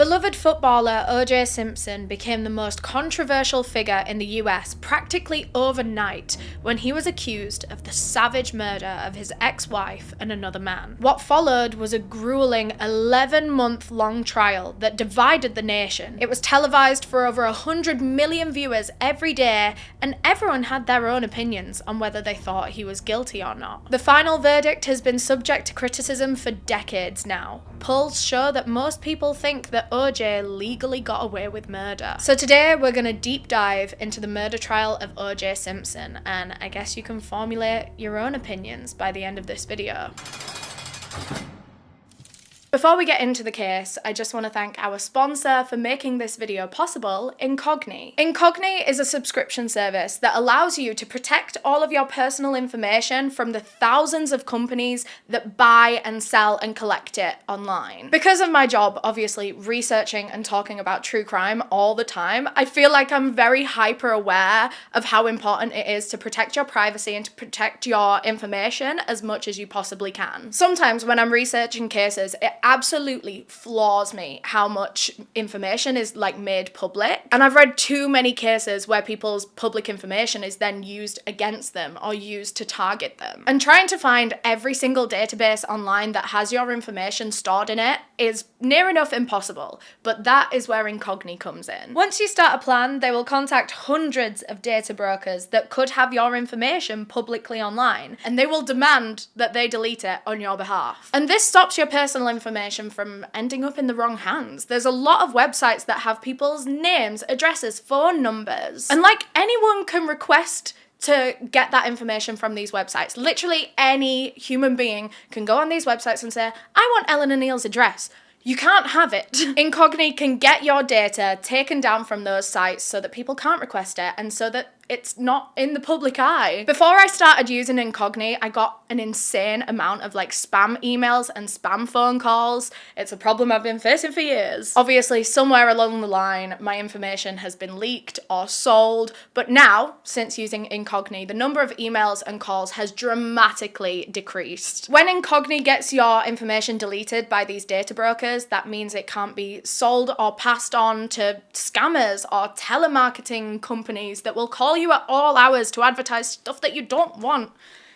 Beloved footballer OJ Simpson became the most controversial figure in the US practically overnight when he was accused of the savage murder of his ex-wife and another man. What followed was a grueling 11-month-long trial that divided the nation. It was televised for over 100 million viewers every day, and everyone had their own opinions on whether they thought he was guilty or not. The final verdict has been subject to criticism for decades now. Polls show that most people think that OJ legally got away with murder. So today we're going to deep dive into the murder trial of OJ Simpson, and I guess you can formulate your own opinions by the end of this video. Before we get into the case, I just want to thank our sponsor for making this video possible, Incogni. Incogni is a subscription service that allows you to protect all of your personal information from the thousands of companies that buy and sell and collect it online. Because of my job, obviously, researching and talking about true crime all the time, I feel like I'm very hyper aware of how important it is to protect your privacy and to protect your information as much as you possibly can. Sometimes when I'm researching cases, it absolutely floors me how much information is made public. And I've read too many cases where people's public information is then used against them or used to target them. And trying to find every single database online that has your information stored in it is near enough impossible, but that is where Incogni comes in. Once you start a plan, they will contact hundreds of data brokers that could have your information publicly online, and they will demand that they delete it on your behalf. And this stops your personal information from ending up in the wrong hands. There's a lot of websites that have people's names, addresses, phone numbers, and anyone can request to get that information from these websites. Literally any human being can go on these websites and say, I want EleanorNeale's address. You can't have it. Incogni can get your data taken down from those sites so that people can't request it and so that it's not in the public eye. Before I started using Incogni, I got an insane amount of spam emails and spam phone calls. It's a problem I've been facing for years. Obviously, somewhere along the line, my information has been leaked or sold, but now, since using Incogni, the number of emails and calls has dramatically decreased. When Incogni gets your information deleted by these data brokers, that means it can't be sold or passed on to scammers or telemarketing companies that will call you at all hours to advertise stuff that you don't want.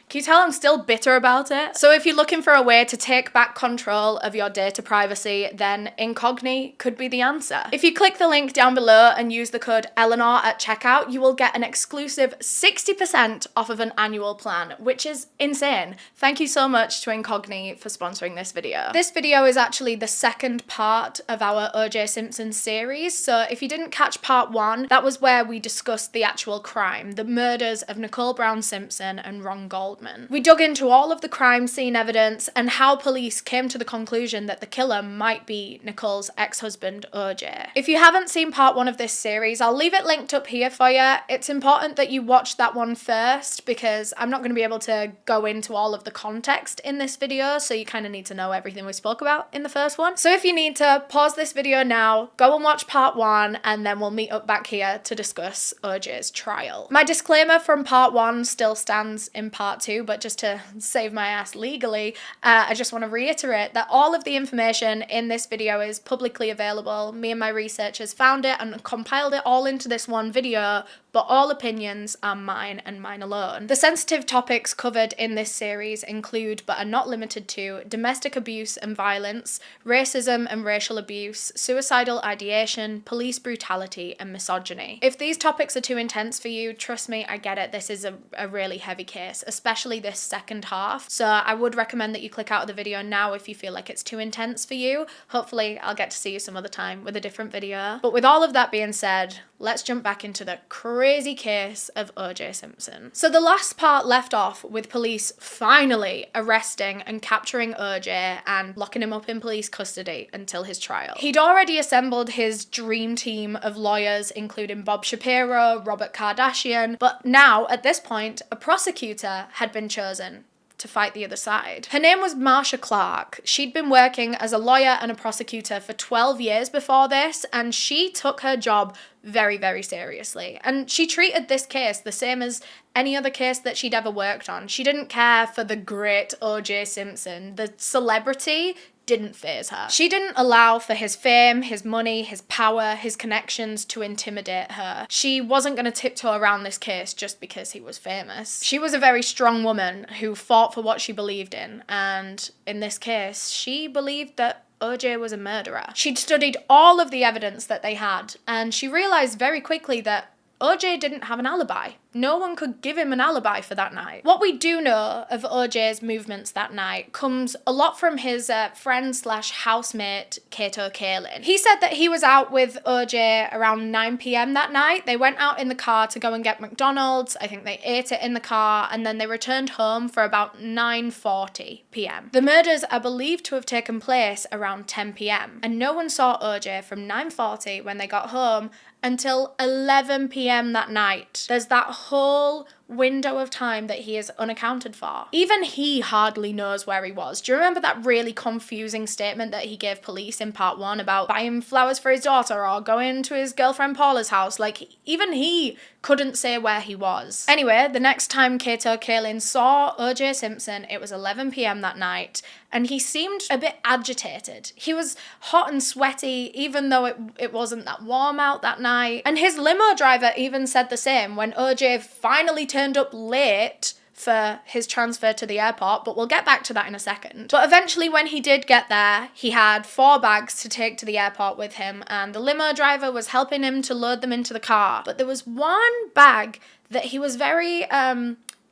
Can you tell I'm still bitter about it? So if you're looking for a way to take back control of your data privacy, then Incogni could be the answer. If you click the link down below and use the code Eleanor at checkout, you will get an exclusive 60% off of an annual plan, which is insane. Thank you so much to Incogni for sponsoring this video. This video is actually the second part of our OJ Simpson series. So if you didn't catch part one, that was where we discussed the actual crime, the murders of Nicole Brown Simpson and Ron Goldman. We dug into all of the crime scene evidence and how police came to the conclusion that the killer might be Nicole's ex-husband, OJ. If you haven't seen part one of this series, I'll leave it linked up here for you. It's important that you watch that one first because I'm not going to be able to go into all of the context in this video, so you kind of need to know everything we spoke about in the first one. So if you need to, pause this video now, go and watch part one, and then we'll meet up back here to discuss OJ's trial. My disclaimer from part one still stands in part two, but just to save my ass legally, I just want to reiterate that all of the information in this video is publicly available. Me and my researchers found it and compiled it all into this one video, but all opinions are mine and mine alone. The sensitive topics covered in this series include, but are not limited to, domestic abuse and violence, racism and racial abuse, suicidal ideation, police brutality, and misogyny. If these topics are too intense for you, trust me, I get it. This is a really heavy case, especially this second half. So I would recommend that you click out of the video now if you feel like it's too intense for you. Hopefully I'll get to see you some other time with a different video. But with all of that being said, let's jump back into the crazy case of OJ Simpson. So the last part left off with police finally arresting and capturing OJ and locking him up in police custody until his trial. He'd already assembled his dream team of lawyers, including Bob Shapiro, Robert Kardashian, but now at this point a prosecutor had been chosen to fight the other side. Her name was Marsha Clark. She'd been working as a lawyer and a prosecutor for 12 years before this, and she took her job very, very seriously. And she treated this case the same as any other case that she'd ever worked on. She didn't care for the great OJ Simpson. The celebrity didn't faze her. She didn't allow for his fame, his money, his power, his connections to intimidate her. She wasn't going to tiptoe around this case just because he was famous. She was a very strong woman who fought for what she believed in, and in this case, she believed that OJ was a murderer. She'd studied all of the evidence that they had, and she realized very quickly that OJ didn't have an alibi. No one could give him an alibi for that night. What we do know of OJ's movements that night comes a lot from his friend slash housemate, Kato Kaelin. He said that he was out with OJ around 9 p.m. that night. They went out in the car to go and get McDonald's. I think they ate it in the car, and then they returned home for about 9:40 p.m. The murders are believed to have taken place around 10 p.m. and no one saw OJ from 9:40 when they got home until 11 p.m. that night. There's that whole window of time that he is unaccounted for. Even he hardly knows where he was. Do you remember that really confusing statement that he gave police in part 1 about buying flowers for his daughter or going to his girlfriend Paula's house? Like, even he couldn't say where he was. Anyway, the next time Kato Kaelin saw OJ Simpson, it was 11 p.m. that night, and he seemed a bit agitated. He was hot and sweaty, even though it wasn't that warm out that night. And his limo driver even said the same when OJ finally turned up late for his transfer to the airport, but we'll get back to that in a second. But eventually when he did get there, he had 4 bags to take to the airport with him, and the limo driver was helping him to load them into the car. But there was one bag that he was very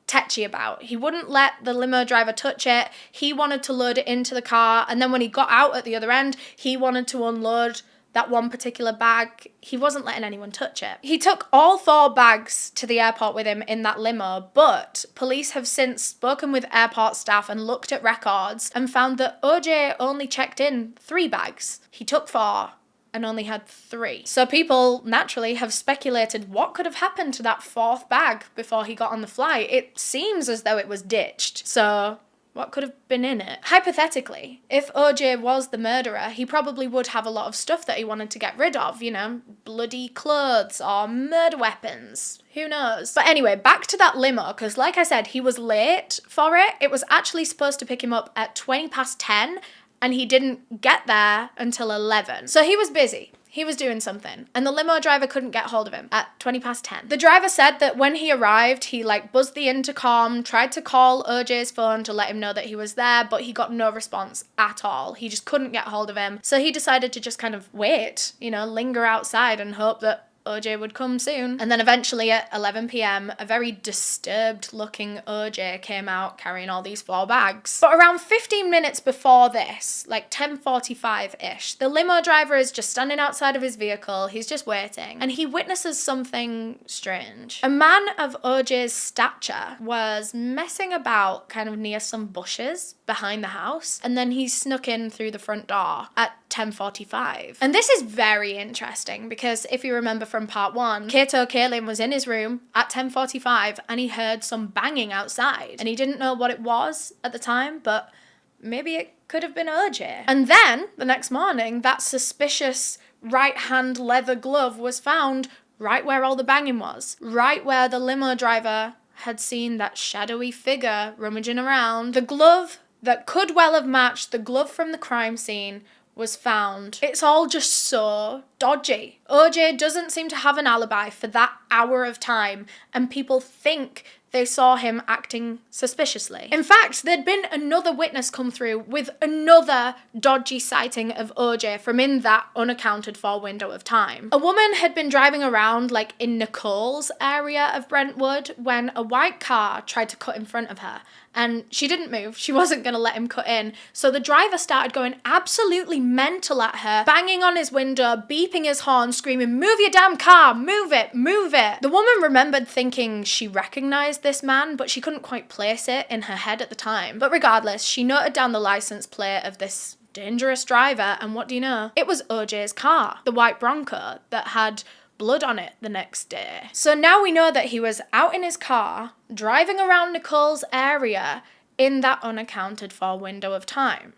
tetchy about. He wouldn't let the limo driver touch it. He wanted to load it into the car, and then when he got out at the other end, he wanted to unload that one particular bag. He wasn't letting anyone touch it. He took all 4 bags to the airport with him in that limo, but police have since spoken with airport staff and looked at records and found that OJ only checked in 3 bags. He took 4 and only had 3. So people naturally have speculated what could have happened to that 4th bag before he got on the flight. It seems as though it was ditched. So what could have been in it? Hypothetically, if OJ was the murderer, he probably would have a lot of stuff that he wanted to get rid of, you know, bloody clothes or murder weapons. Who knows? But anyway, back to that limo, because like I said, he was late for it. It was actually supposed to pick him up at 10:20, and he didn't get there until 11. So he was busy. He was doing something, and the limo driver couldn't get hold of him at 10:20. The driver said that when he arrived, he buzzed the intercom, tried to call OJ's phone to let him know that he was there, but he got no response at all. He just couldn't get hold of him. So he decided to just kind of wait, you know, linger outside and hope that OJ would come soon. And then eventually at 11 p.m, a very disturbed looking OJ came out carrying all these 4 bags. But around 15 minutes before this, 10:45-ish, the limo driver is just standing outside of his vehicle. He's just waiting, and he witnesses something strange. A man of OJ's stature was messing about kind of near some bushes behind the house, and then he snuck in through the front door at 10:45. And this is very interesting because if you remember from part 1, Kato Kaelin was in his room at 10:45 and he heard some banging outside, and he didn't know what it was at the time, but maybe it could have been OJ. And then the next morning, that suspicious right-hand leather glove was found right where all the banging was, right where the limo driver had seen that shadowy figure rummaging around. The glove that could well have matched the glove from the crime scene was found. It's all just so dodgy. OJ doesn't seem to have an alibi for that hour of time, and people think they saw him acting suspiciously. In fact, there'd been another witness come through with another dodgy sighting of OJ from in that unaccounted for window of time. A woman had been driving around in Nicole's area of Brentwood when a white car tried to cut in front of her, and she didn't move. She wasn't going to let him cut in. So the driver started going absolutely mental at her, banging on his window, beeping his horn, screaming, "Move your damn car, move it, move it." The woman remembered thinking she recognized this man, but she couldn't quite place it in her head at the time. But regardless, she noted down the license plate of this dangerous driver, and what do you know? It was OJ's car, the white Bronco that had blood on it the next day. So now we know that he was out in his car, driving around Nicole's area in that unaccounted for window of time.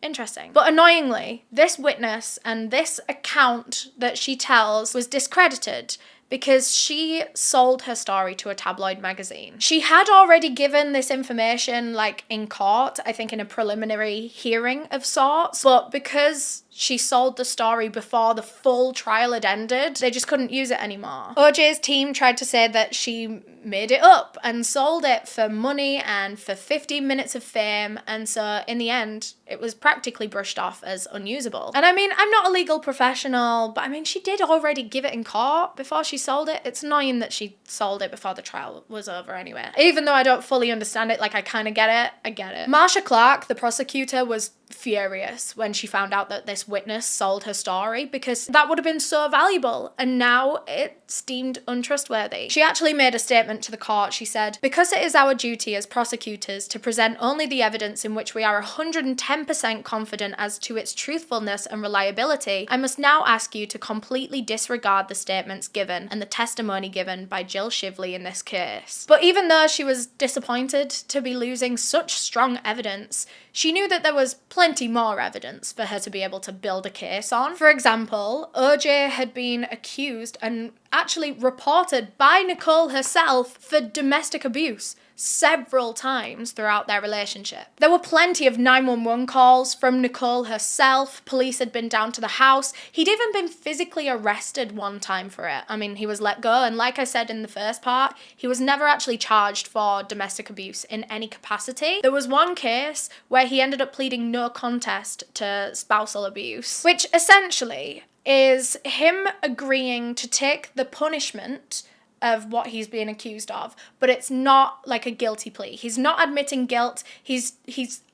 Interesting. But annoyingly, this witness and this account that she tells was discredited because she sold her story to a tabloid magazine. She had already given this information like in court, I think in a preliminary hearing of sorts, but because she sold the story before the full trial had ended, they just couldn't use it anymore. OJ's team tried to say that she made it up and sold it for money and for 15 minutes of fame, and so in the end, it was practically brushed off as unusable. And I mean, I'm not a legal professional, but I mean, she did already give it in court before she sold it. It's annoying that she sold it before the trial was over anyway. Even though I don't fully understand it, like I kind of get it, I get it. Marsha Clark, the prosecutor, was furious when she found out that this witness sold her story, because that would have been so valuable, and now it's deemed untrustworthy. She actually made a statement to the court. She said, "Because it is our duty as prosecutors to present only the evidence in which we are 110% confident as to its truthfulness and reliability, I must now ask you to completely disregard the statements given and the testimony given by Jill Shively in this case." But even though she was disappointed to be losing such strong evidence, she knew that there was plenty more evidence for her to be able to build a case on. For example, OJ had been accused and actually reported by Nicole herself for domestic abuse several times throughout their relationship. There were plenty of 911 calls from Nicole herself. Police had been down to the house. He'd even been physically arrested one time for it. I mean, he was let go, and like I said in the first part, he was never actually charged for domestic abuse in any capacity. There was one case where he ended up pleading no contest to spousal abuse, which essentially is him agreeing to take the punishment of what he's being accused of, but it's not like a guilty plea. He's not admitting guilt. He's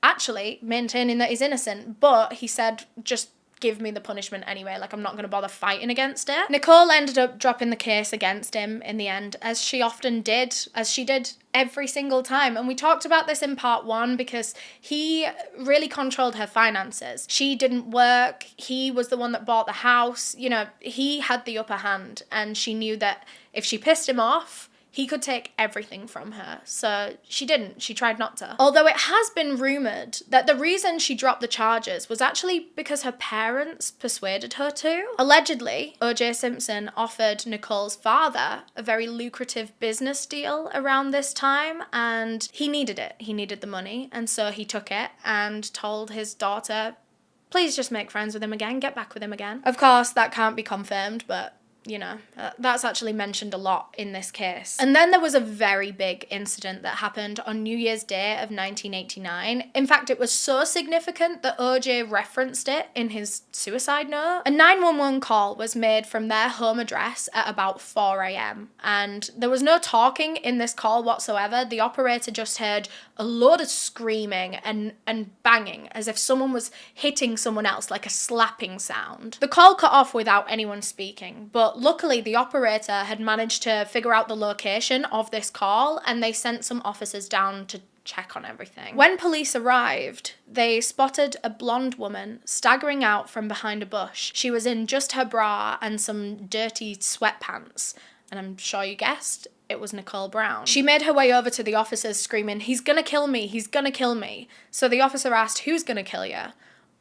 actually maintaining that he's innocent, but he said, just give me the punishment anyway, like I'm not going to bother fighting against it. Nicole ended up dropping the case against him in the end, as she often did, as she did every single time. And we talked about this in part 1 because he really controlled her finances. She didn't work. He was the one that bought the house. You know, he had the upper hand, and she knew that if she pissed him off, he could take everything from her. So she didn't. She tried not to. Although it has been rumoured that the reason she dropped the charges was actually because her parents persuaded her to. Allegedly, OJ Simpson offered Nicole's father a very lucrative business deal around this time, and he needed it. He needed the money, and so he took it and told his daughter, please just make friends with him again, get back with him again. Of course, that can't be confirmed, but you know, that's actually mentioned a lot in this case. And then there was a very big incident that happened on New Year's Day of 1989. In fact, it was so significant that OJ referenced it in his suicide note. A 911 call was made from their home address at about 4 a.m. and there was no talking in this call whatsoever. The operator just heard a load of screaming and banging, as if someone was hitting someone else, like a slapping sound. The call cut off without anyone speaking, but luckily the operator had managed to figure out the location of this call, and they sent some officers down to check on everything. When police arrived, they spotted a blonde woman staggering out from behind a bush. She was in just her bra and some dirty sweatpants, and I'm sure you guessed, it was Nicole Brown. She made her way over to the officers screaming, "He's gonna kill me, he's gonna kill me." So the officer asked, "Who's gonna kill you?"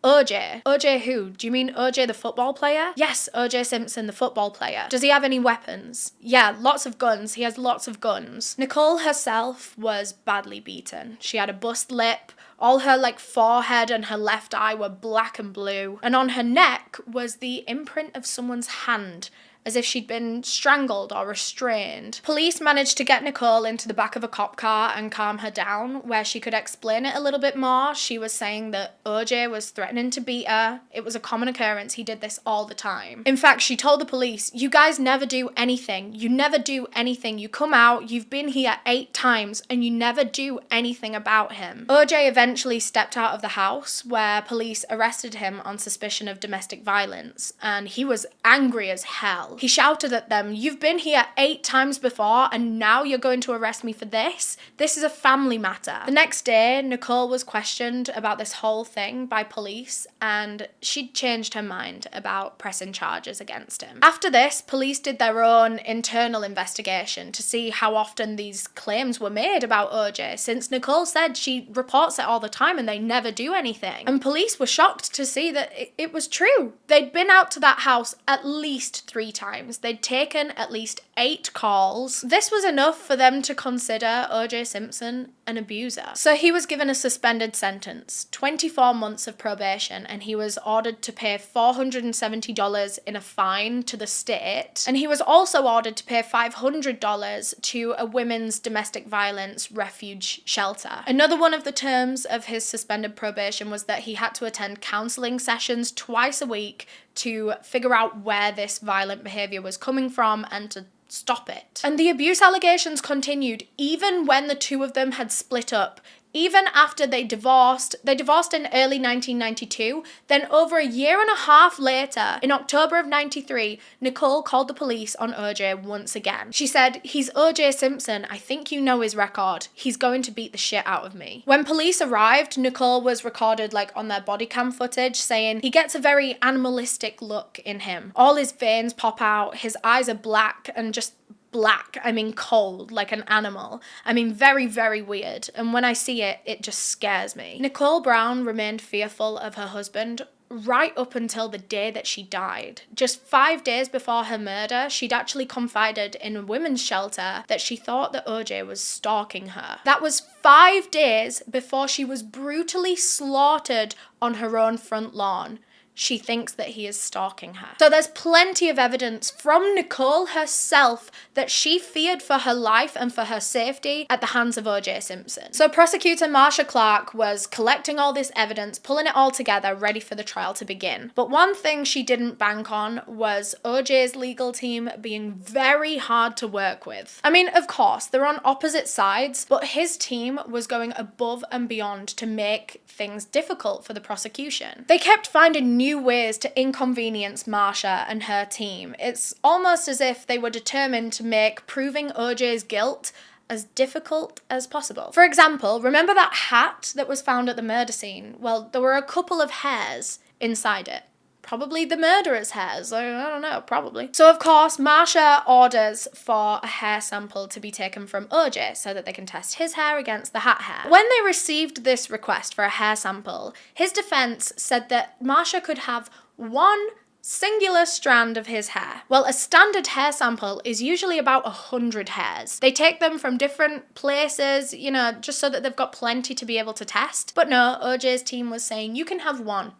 OJ. OJ who? Do you mean OJ the football player? Yes, OJ Simpson the football player. Does he have any weapons? Yeah, lots of guns. He has lots of guns. Nicole herself was badly beaten. She had a bust lip. All her forehead and her left eye were black and blue. And on her neck was the imprint of someone's hand, as if she'd been strangled or restrained. Police managed to get Nicole into the back of a cop car and calm her down, where she could explain it a little bit more. She was saying that OJ was threatening to beat her. It was a common occurrence. He did this all the time. In fact, she told the police, "You guys never do anything. You never do anything. You come out, you've been here 8 times, and you never do anything about him." OJ eventually stepped out of the house, where police arrested him on suspicion of domestic violence, and he was angry as hell. He shouted at them, "You've been here 8 times before, and now you're going to arrest me for this? This is a family matter." The next day, Nicole was questioned about this whole thing by police, and she'd changed her mind about pressing charges against him. After this, police did their own internal investigation to see how often these claims were made about OJ, since Nicole said she reports it all the time and they never do anything. And police were shocked to see that it was true. They'd been out to that house at least 3 times. They'd taken at least 8 calls. This was enough for them to consider OJ Simpson an abuser. So he was given a suspended sentence, 24 months of probation, and he was ordered to pay $470 in a fine to the state. And he was also ordered to pay $500 to a women's domestic violence refuge shelter. Another one of the terms of his suspended probation was that he had to attend counseling sessions twice a week to figure out where this violent behavior was coming from and to stop it. And the abuse allegations continued even when the two of them had split up. Even after they divorced in early 1992, then over a year and a half later, in October of 93, Nicole called the police on OJ once again. She said, "He's OJ Simpson. I think you know his record. He's going to beat the shit out of me." When police arrived, Nicole was recorded on their body cam footage saying, "He gets a very animalistic look in him. All his veins pop out, his eyes are black and just black, cold, like an animal. Very, very weird. And when I see it, it just scares me." Nicole Brown remained fearful of her husband right up until the day that she died. Just 5 days before her murder, she'd actually confided in a women's shelter that she thought that OJ was stalking her. That was 5 days before she was brutally slaughtered on her own front lawn. She thinks that he is stalking her. So there's plenty of evidence from Nicole herself that she feared for her life and for her safety at the hands of OJ Simpson. So prosecutor Marsha Clark was collecting all this evidence, pulling it all together, ready for the trial to begin. But one thing she didn't bank on was OJ's legal team being very hard to work with. Of course, they're on opposite sides, but his team was going above and beyond to make things difficult for the prosecution. They kept finding new ways to inconvenience Marsha and her team. It's almost as if they were determined to make proving OJ's guilt as difficult as possible. For example, remember that hat that was found at the murder scene? Well, there were a couple of hairs inside it. Probably the murderer's hairs. I don't know, probably. So, of course, Marsha orders for a hair sample to be taken from OJ so that they can test his hair against the hat hair. When they received this request for a hair sample, his defense said that Marsha could have one singular strand of his hair. Well, a standard hair sample is usually about 100 hairs. They take them from different places, just so that they've got plenty to be able to test. But no, OJ's team was saying, you can have one.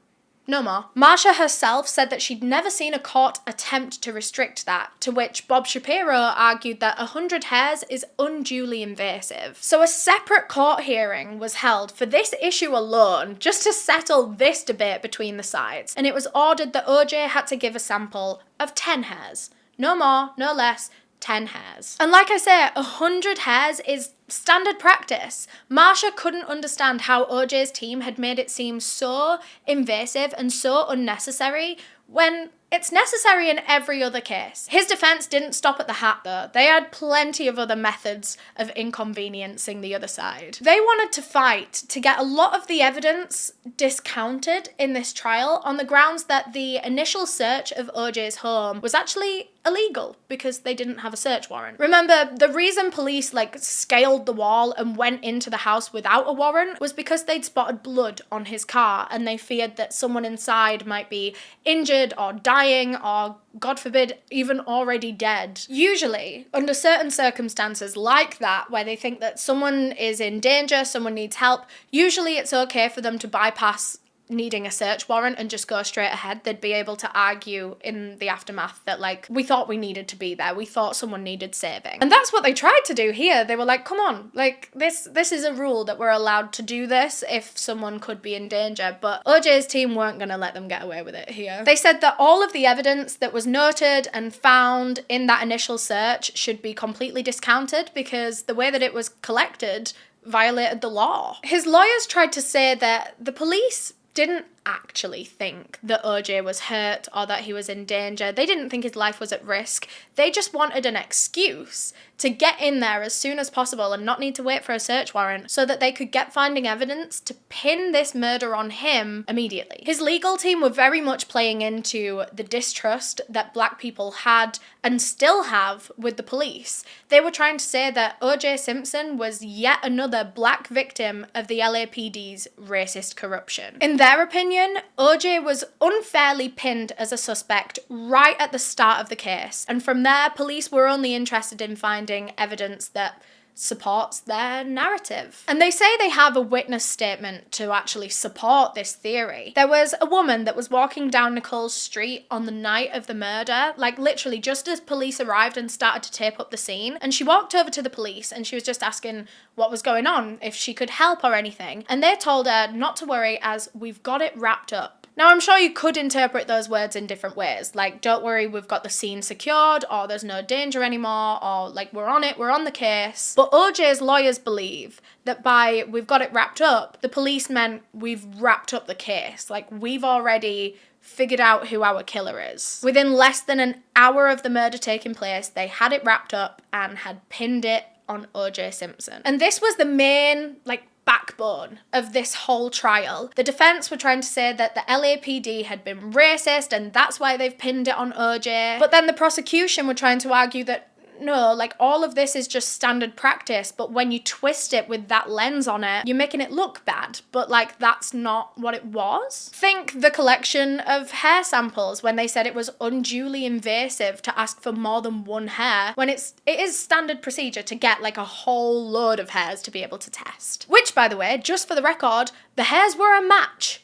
No more. Marsha herself said that she'd never seen a court attempt to restrict that, to which Bob Shapiro argued that 100 hairs is unduly invasive. So a separate court hearing was held for this issue alone, just to settle this debate between the sides, and it was ordered that OJ had to give a sample of 10 hairs. No more, no less, 10 hairs. And like I say, 100 hairs is standard practice. Marsha couldn't understand how OJ's team had made it seem so invasive and so unnecessary when it's necessary in every other case. His defense didn't stop at the hat though. They had plenty of other methods of inconveniencing the other side. They wanted to fight to get a lot of the evidence discounted in this trial on the grounds that the initial search of OJ's home was actually illegal because they didn't have a search warrant. Remember, the reason police scaled the wall and went into the house without a warrant was because they'd spotted blood on his car and they feared that someone inside might be injured or dying or, God forbid, even already dead. Usually, under certain circumstances like that, where they think that someone is in danger, someone needs help, usually it's okay for them to bypass needing a search warrant and just go straight ahead. They'd be able to argue in the aftermath that we thought we needed to be there, we thought someone needed saving. And that's what they tried to do here. They were like, come on, this is a rule that we're allowed to do this if someone could be in danger, but OJ's team weren't gonna let them get away with it here. They said that all of the evidence that was noted and found in that initial search should be completely discounted because the way that it was collected violated the law. His lawyers tried to say that the police didn't actually think that OJ was hurt or that he was in danger. They didn't think his life was at risk. They just wanted an excuse to get in there as soon as possible and not need to wait for a search warrant so that they could get finding evidence to pin this murder on him immediately. His legal team were very much playing into the distrust that black people had and still have with the police. They were trying to say that OJ Simpson was yet another black victim of the LAPD's racist corruption. In their opinion, OJ was unfairly pinned as a suspect right at the start of the case, and from there, police were only interested in finding evidence that supports their narrative. And they say they have a witness statement to actually support this theory. There was a woman that was walking down Nicole's street on the night of the murder, like literally just as police arrived and started to tape up the scene, and she walked over to the police and she was just asking what was going on, if she could help or anything, and they told her not to worry as we've got it wrapped up. Now, I'm sure you could interpret those words in different ways, like, don't worry, we've got the scene secured, or there's no danger anymore, or like, we're on it, we're on the case. But OJ's lawyers believe that by we've got it wrapped up, the police meant we've wrapped up the case. Like, we've already figured out who our killer is. Within less than an hour of the murder taking place, they had it wrapped up and had pinned it on OJ Simpson. And this was the main, backbone of this whole trial. The defense were trying to say that the LAPD had been racist and that's why they've pinned it on OJ. But then the prosecution were trying to argue that no, all of this is just standard practice, but when you twist it with that lens on it, you're making it look bad, but that's not what it was. Think the collection of hair samples when they said it was unduly invasive to ask for more than one hair, when it is standard procedure to get a whole load of hairs to be able to test. Which, by the way, just for the record, the hairs were a match.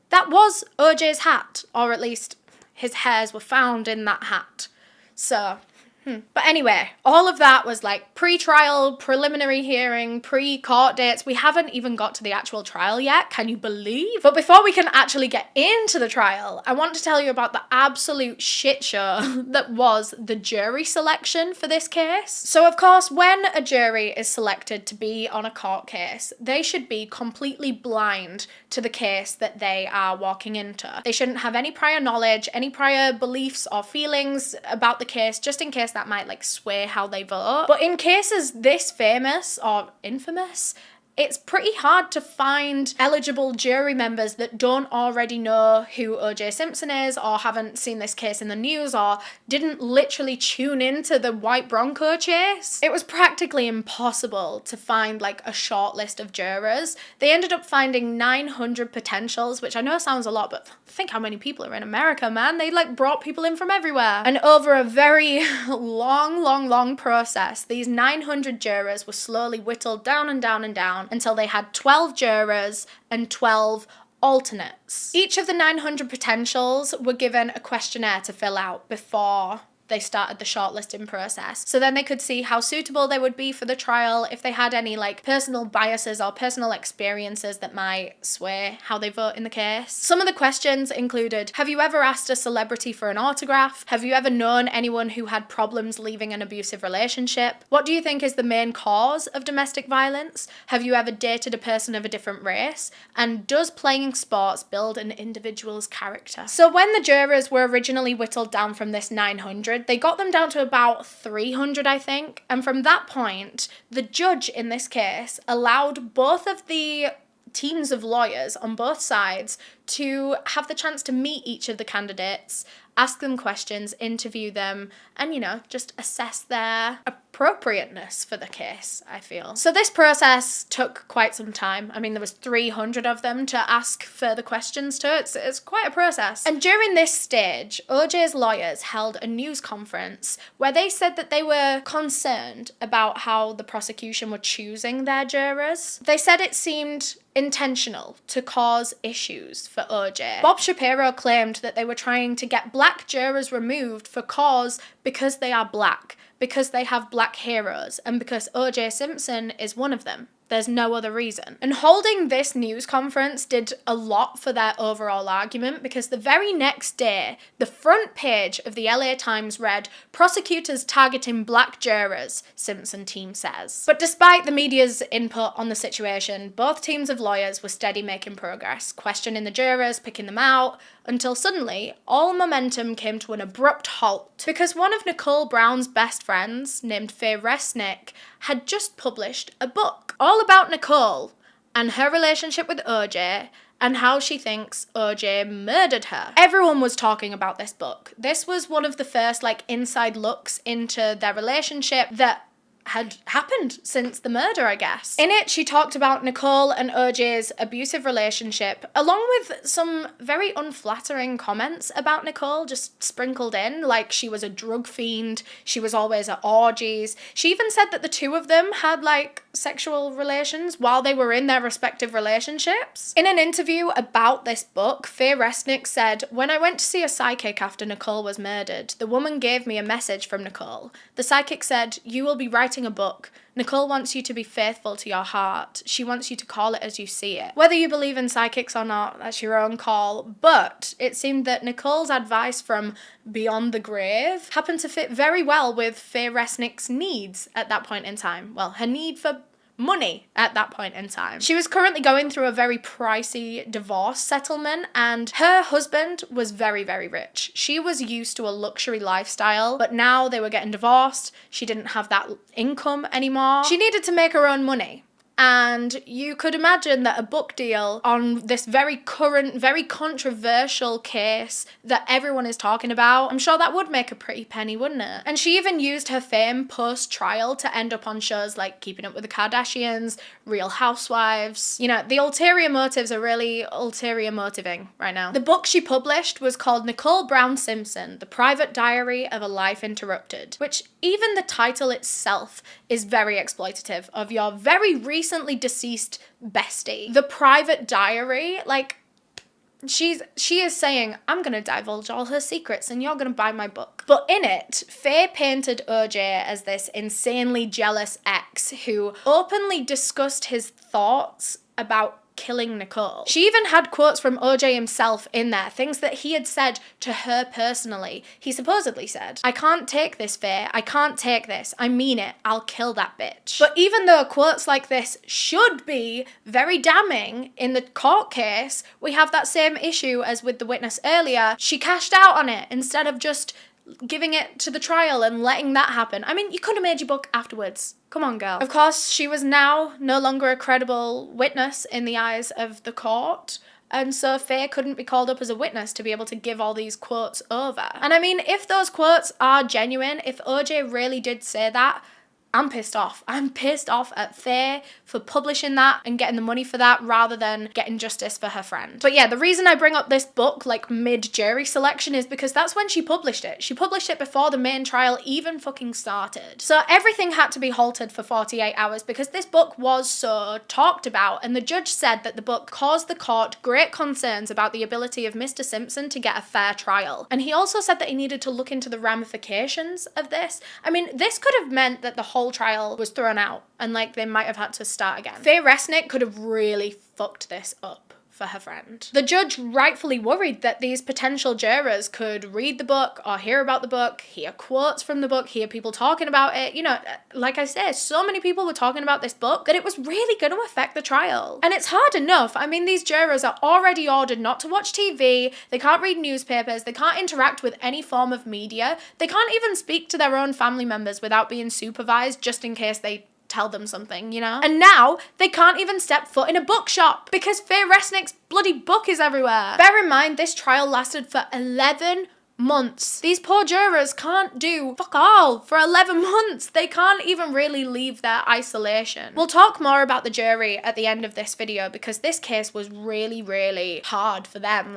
That was OJ's hat, or at least his hairs were found in that hat. So But anyway, all of that was pre-trial, preliminary hearing, pre-court dates. We haven't even got to the actual trial yet, can you believe? But before we can actually get into the trial, I want to tell you about the absolute shit show that was the jury selection for this case. So of course, when a jury is selected to be on a court case, they should be completely blind to the case that they are walking into. They shouldn't have any prior knowledge, any prior beliefs or feelings about the case, just in case that might sway how they vote. But in cases this famous or infamous, it's pretty hard to find eligible jury members that don't already know who OJ Simpson is or haven't seen this case in the news or didn't literally tune into the white Bronco chase. It was practically impossible to find a short list of jurors. They ended up finding 900 potentials, which I know sounds a lot, but think how many people are in America, man. They brought people in from everywhere. And over a very long process, these 900 jurors were slowly whittled down and down and down until they had 12 jurors and 12 alternates. Each of the 900 potentials were given a questionnaire to fill out before they started the shortlisting process. So then they could see how suitable they would be for the trial, if they had any personal biases or personal experiences that might sway how they vote in the case. Some of the questions included, have you ever asked a celebrity for an autograph? Have you ever known anyone who had problems leaving an abusive relationship? What do you think is the main cause of domestic violence? Have you ever dated a person of a different race? And does playing sports build an individual's character? So when the jurors were originally whittled down from this 900, they got them down to about 300, I think. And from that point, the judge in this case allowed both of the teams of lawyers on both sides to have the chance to meet each of the candidates, ask them questions, interview them, and, just assess their appropriateness for the case, I feel. So this process took quite some time. I mean, there was 300 of them to ask further questions to. It's quite a process. And during this stage, OJ's lawyers held a news conference where they said that they were concerned about how the prosecution were choosing their jurors. They said it seemed intentional to cause issues for OJ. Bob Shapiro claimed that they were trying to get black jurors removed for cause because they are black, because they have black heroes, and because OJ Simpson is one of them. There's no other reason. And holding this news conference did a lot for their overall argument, because the very next day, the front page of the LA Times read, "Prosecutors targeting black jurors," Simpson team says. But despite the media's input on the situation, both teams of lawyers were steady making progress, questioning the jurors, picking them out, until suddenly, all momentum came to an abrupt halt, because one of Nicole Brown's best friends, named Faye Resnick, had just published a book all about Nicole and her relationship with OJ and how she thinks OJ murdered her. Everyone was talking about this book. This was one of the first, inside looks into their relationship that had happened since the murder, I guess. In it, she talked about Nicole and OJ's abusive relationship, along with some very unflattering comments about Nicole just sprinkled in, like she was a drug fiend, she was always at orgies. She even said that the two of them had, sexual relations while they were in their respective relationships. In an interview about this book, Faye Resnick said, "When I went to see a psychic after Nicole was murdered, the woman gave me a message from Nicole. The psychic said, 'You will be writing a book. Nicole wants you to be faithful to your heart. She wants you to call it as you see it.' Whether you believe in psychics or not, that's your own call." But it seemed that Nicole's advice from beyond the grave happened to fit very well with Faye Resnick's needs at that point in time. Well, her need for money at that point in time. She was currently going through a very pricey divorce settlement, and her husband was very, very rich. She was used to a luxury lifestyle, but now they were getting divorced. She didn't have that income anymore. She needed to make her own money. And you could imagine that a book deal on this very current, very controversial case that everyone is talking about, I'm sure that would make a pretty penny, wouldn't it? And she even used her fame post-trial to end up on shows like Keeping Up with the Kardashians, Real Housewives. You know, the ulterior motives are really ulterior motiving right now. The book she published was called Nicole Brown Simpson, The Private Diary of a Life Interrupted, which even the title itself is very exploitative of your very recently deceased bestie. The private diary, she is saying, "I'm gonna divulge all her secrets and you're gonna buy my book." But in it, Faye painted OJ as this insanely jealous ex who openly discussed his thoughts about killing Nicole. She even had quotes from OJ himself in there, things that he had said to her personally. He supposedly said, "I can't take this, Faye. I can't take this. I mean it. I'll kill that bitch." But even though quotes like this should be very damning in the court case, we have that same issue as with the witness earlier. She cashed out on it instead of just giving it to the trial and letting that happen. I mean, you could have made your book afterwards. Come on, girl. Of course, she was now no longer a credible witness in the eyes of the court, and so Faye couldn't be called up as a witness to be able to give all these quotes over. And I mean, if those quotes are genuine, if OJ really did say that, I'm pissed off. I'm pissed off at Faye for publishing that and getting the money for that rather than getting justice for her friend. But yeah, the reason I bring up this book mid-jury selection is because that's when she published it. She published it before the main trial even fucking started. So everything had to be halted for 48 hours because this book was so talked about, and the judge said that the book caused the court great concerns about the ability of Mr. Simpson to get a fair trial. And he also said that he needed to look into the ramifications of this. I mean, this could have meant that the whole trial was thrown out and they might have had to start again. Faye Resnick could have really fucked this up for her friend. The judge rightfully worried that these potential jurors could read the book or hear about the book, hear quotes from the book, hear people talking about it. You know, like I said, so many people were talking about this book that it was really going to affect the trial. And it's hard enough. I mean, these jurors are already ordered not to watch TV, they can't read newspapers, they can't interact with any form of media, they can't even speak to their own family members without being supervised just in case they tell them something, you know? And now they can't even step foot in a bookshop because Faye Resnick's bloody book is everywhere. Bear in mind, this trial lasted for 11 months. These poor jurors can't do fuck all for 11 months. They can't even really leave their isolation. We'll talk more about the jury at the end of this video because this case was really, really hard for them.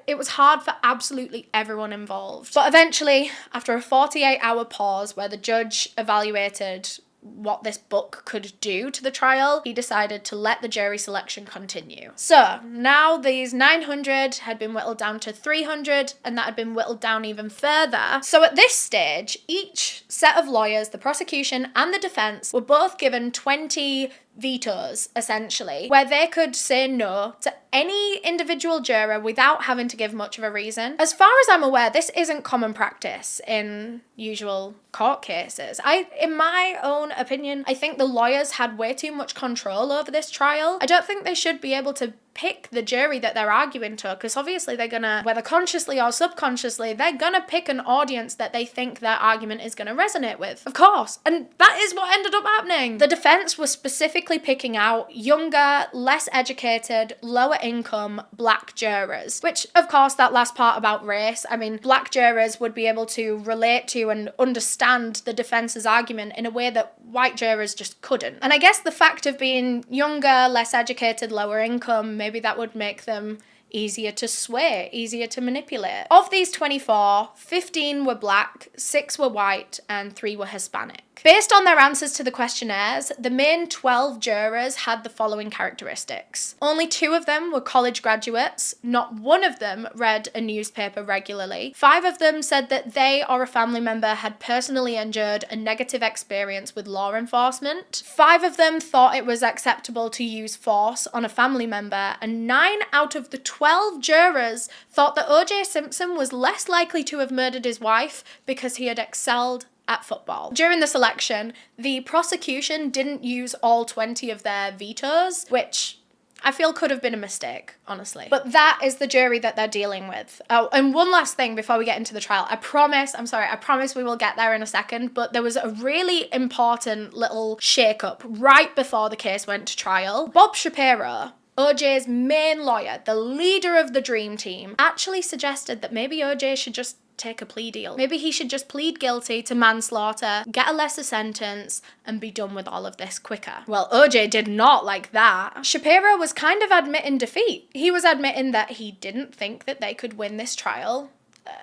It was hard for absolutely everyone involved. But eventually, after a 48-hour pause where the judge evaluated what this book could do to the trial, he decided to let the jury selection continue. So now these 900 had been whittled down to 300, and that had been whittled down even further. So at this stage, each set of lawyers, the prosecution and the defense, were both given 20 vetoes, essentially, where they could say no to any individual juror without having to give much of a reason. As far as I'm aware, this isn't common practice in usual court cases. In my own opinion, I think the lawyers had way too much control over this trial. I don't think they should be able to pick the jury that they're arguing to, because obviously they're gonna, whether consciously or subconsciously, they're gonna pick an audience that they think their argument is gonna resonate with. Of course. And that is what ended up happening. The defense was specifically picking out younger, less educated, lower income black jurors, which of course that last part about race, I mean, black jurors would be able to relate to and understand the defense's argument in a way that white jurors just couldn't. And I guess the fact of being younger, less educated, lower income, maybe that would make them easier to sway, easier to manipulate. Of these 24, 15 were black, 6 were white, and 3 were Hispanic. Based on their answers to the questionnaires, the main 12 jurors had the following characteristics. Only 2 of them were college graduates. Not one of them read a newspaper regularly. 5 of them said that they or a family member had personally endured a negative experience with law enforcement. 5 of them thought it was acceptable to use force on a family member, and 9 out of the 12 jurors thought that OJ Simpson was less likely to have murdered his wife because he had excelled at football. During the selection, the prosecution didn't use all 20 of their vetoes, which I feel could have been a mistake, honestly. But that is the jury that they're dealing with. Oh, and one last thing before we get into the trial. I promise we will get there in a second, but there was a really important little shake-up right before the case went to trial. Bob Shapiro, OJ's main lawyer, the leader of the dream team, actually suggested that maybe OJ should just take a plea deal. Maybe he should just plead guilty to manslaughter, get a lesser sentence, and be done with all of this quicker. Well, OJ did not like that. Shapiro was kind of admitting defeat. He was admitting that he didn't think that they could win this trial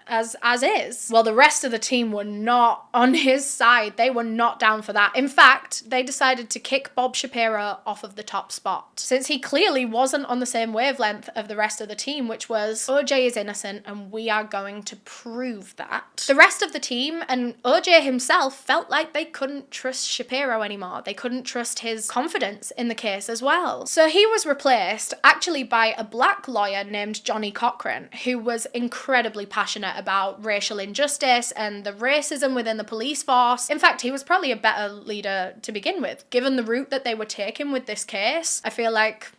as is. Well, the rest of the team were not on his side. They were not down for that. In fact, they decided to kick Bob Shapiro off of the top spot, since he clearly wasn't on the same wavelength of the rest of the team, which was OJ is innocent and we are going to prove that. The rest of the team and OJ himself felt like they couldn't trust Shapiro anymore. They couldn't trust his confidence in the case as well. So he was replaced actually by a black lawyer named Johnny Cochran, who was incredibly passionate about racial injustice and the racism within the police force. In fact, he was probably a better leader to begin with. Given the route that they were taking with this case, I feel like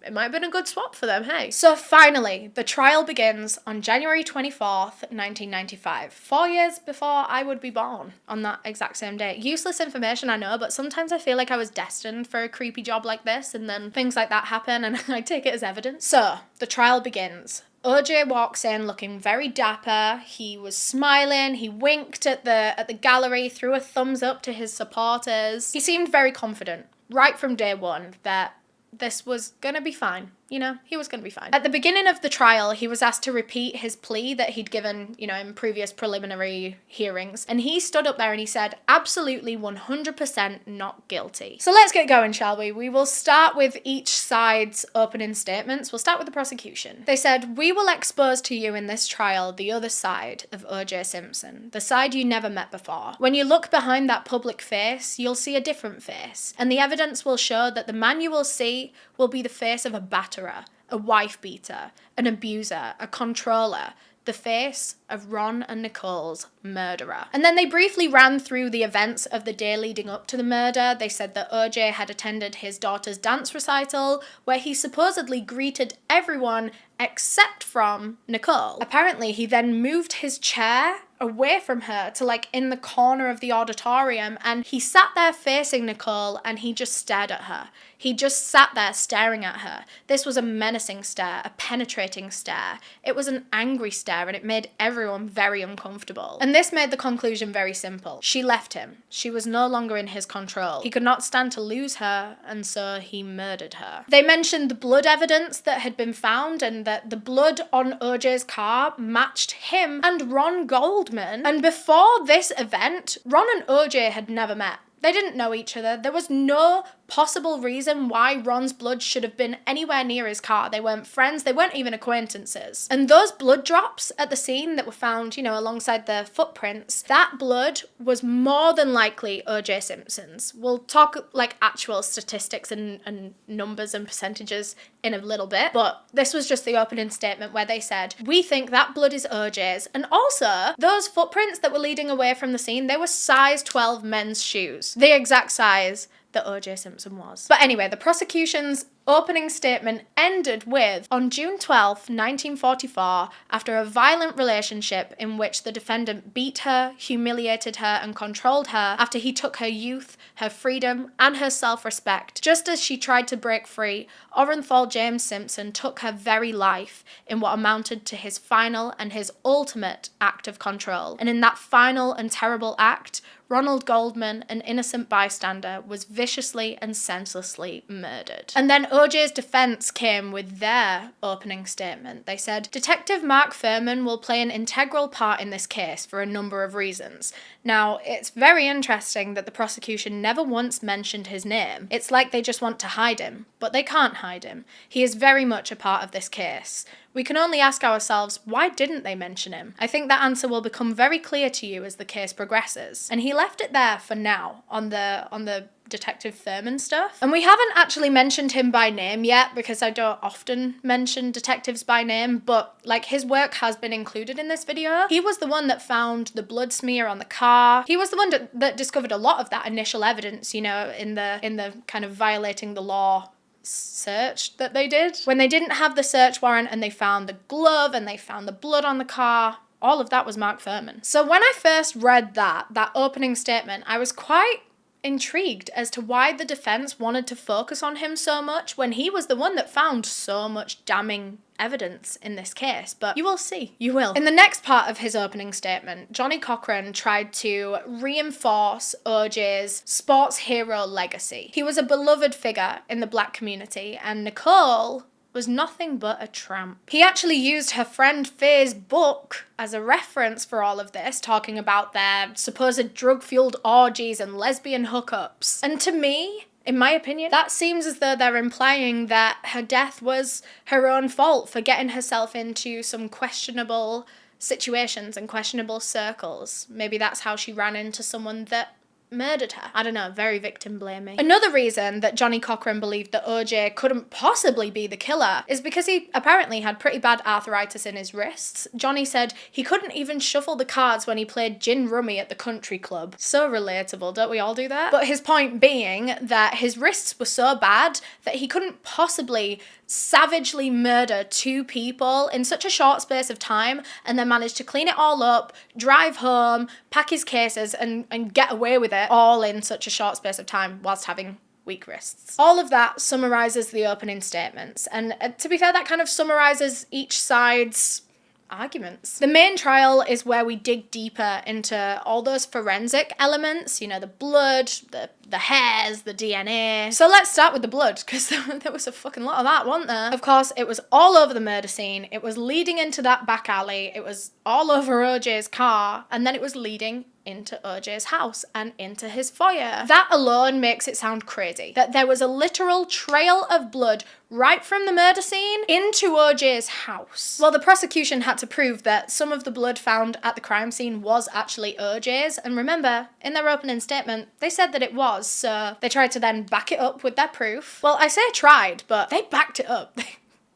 it might have been a good swap for them, hey? So finally, the trial begins on January 24th, 1995, 4 years before I would be born on that exact same day. Useless information, I know, but sometimes I feel like I was destined for a creepy job like this, and then things like that happen and I take it as evidence. So, the trial begins. OJ walks in looking very dapper. He was smiling. He winked at the gallery, threw a thumbs up to his supporters. He seemed very confident right from day one that this was gonna be fine. You know, he was going to be fine. At the beginning of the trial, he was asked to repeat his plea that he'd given, in previous preliminary hearings. And he stood up there and he said, absolutely 100% not guilty. So let's get going, shall we? We will start with each side's opening statements. We'll start with the prosecution. They said, we will expose to you in this trial the other side of OJ Simpson, the side you never met before. When you look behind that public face, you'll see a different face. And the evidence will show that the man you will see will be the face of a batterer, a wife beater, an abuser, a controller, the face of Ron and Nicole's murderer. And then they briefly ran through the events of the day leading up to the murder. They said that OJ had attended his daughter's dance recital, where he supposedly greeted everyone except from Nicole. Apparently, he then moved his chair away from her to in the corner of the auditorium, and he sat there facing Nicole and he just stared at her. He just sat there staring at her. This was a menacing stare, a penetrating stare. It was an angry stare, and it made everyone very uncomfortable. And this made the conclusion very simple. She left him. She was no longer in his control. He could not stand to lose her, and so he murdered her. They mentioned the blood evidence that had been found, and that the blood on OJ's car matched him and Ron Goldman. And before this event, Ron and OJ had never met. They didn't know each other. There was no possible reason why Ron's blood should have been anywhere near his car. They weren't friends. They weren't even acquaintances. And those blood drops at the scene that were found, alongside the footprints, that blood was more than likely OJ Simpson's. We'll talk actual statistics and numbers and percentages in a little bit, but this was just the opening statement where they said, we think that blood is OJ's. And also, those footprints that were leading away from the scene, they were size 12 men's shoes. The exact size that OJ Simpson was. But anyway, the prosecution's opening statement ended with, on June 12th, 1944, after a violent relationship in which the defendant beat her, humiliated her, and controlled her after he took her youth, her freedom, and her self-respect. Just as she tried to break free, Orenthal James Simpson took her very life in what amounted to his final and his ultimate act of control. And in that final and terrible act, Ronald Goldman, an innocent bystander, was viciously and senselessly murdered. And then OJ's defense came with their opening statement. They said, Detective Mark Fuhrman will play an integral part in this case for a number of reasons. Now, it's very interesting that the prosecution never once mentioned his name. It's like they just want to hide him, but they can't hide him. He is very much a part of this case. We can only ask ourselves, why didn't they mention him? I think that answer will become very clear to you as the case progresses. And he left it there for now on the Detective Fuhrman stuff. And we haven't actually mentioned him by name yet because I don't often mention detectives by name, but his work has been included in this video. He was the one that found the blood smear on the car. He was the one that discovered a lot of that initial evidence, in the kind of violating the law search that they did. When they didn't have the search warrant and they found the glove and they found the blood on the car, all of that was Mark Fuhrman. So when I first read that opening statement, I was quite intrigued as to why the defense wanted to focus on him so much when he was the one that found so much damning evidence in this case, but you will see. You will. In the next part of his opening statement, Johnny Cochran tried to reinforce OJ's sports hero legacy. He was a beloved figure in the black community, and Nicole was nothing but a tramp. He actually used her friend Faye's book as a reference for all of this, talking about their supposed drug-fueled orgies and lesbian hookups. And to me, in my opinion, that seems as though they're implying that her death was her own fault for getting herself into some questionable situations and questionable circles. Maybe that's how she ran into someone that murdered her. I don't know, very victim blaming. Another reason that Johnny Cochran believed that OJ couldn't possibly be the killer is because he apparently had pretty bad arthritis in his wrists. Johnny said he couldn't even shuffle the cards when he played gin rummy at the country club. So relatable, don't we all do that? But his point being that his wrists were so bad that he couldn't possibly savagely murder two people in such a short space of time and then manage to clean it all up, drive home, pack his cases and get away with it all in such a short space of time whilst having weak wrists. All of that summarizes the opening statements, and to be fair, that kind of summarizes each side's arguments. The main trial is where we dig deeper into all those forensic elements, the blood, the hairs, the DNA. So let's start with the blood, because there was a fucking lot of that, wasn't there? Of course, it was all over the murder scene, it was leading into that back alley, it was all over OJ's car, and then it was leading into OJ's house and into his foyer. That alone makes it sound crazy. That there was a literal trail of blood right from the murder scene into OJ's house. Well, the prosecution had to prove that some of the blood found at the crime scene was actually OJ's, and remember, in their opening statement, they said that it was, so they tried to then back it up with their proof. Well, I say tried, but they backed it up.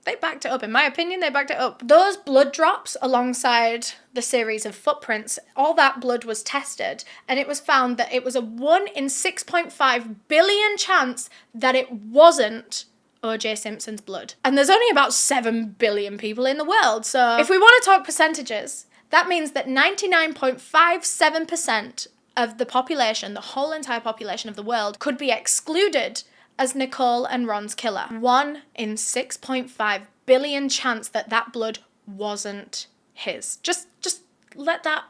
They backed it up. In my opinion, they backed it up. Those blood drops alongside the series of footprints, all that blood was tested, and it was found that it was a 1 in 6.5 billion chance that it wasn't OJ Simpson's blood. And there's only about 7 billion people in the world, so if we want to talk percentages, that means that 99.57% of the population, the whole entire population of the world, could be excluded as Nicole and Ron's killer. 1 in 6.5 billion chance that that blood wasn't his. Just let that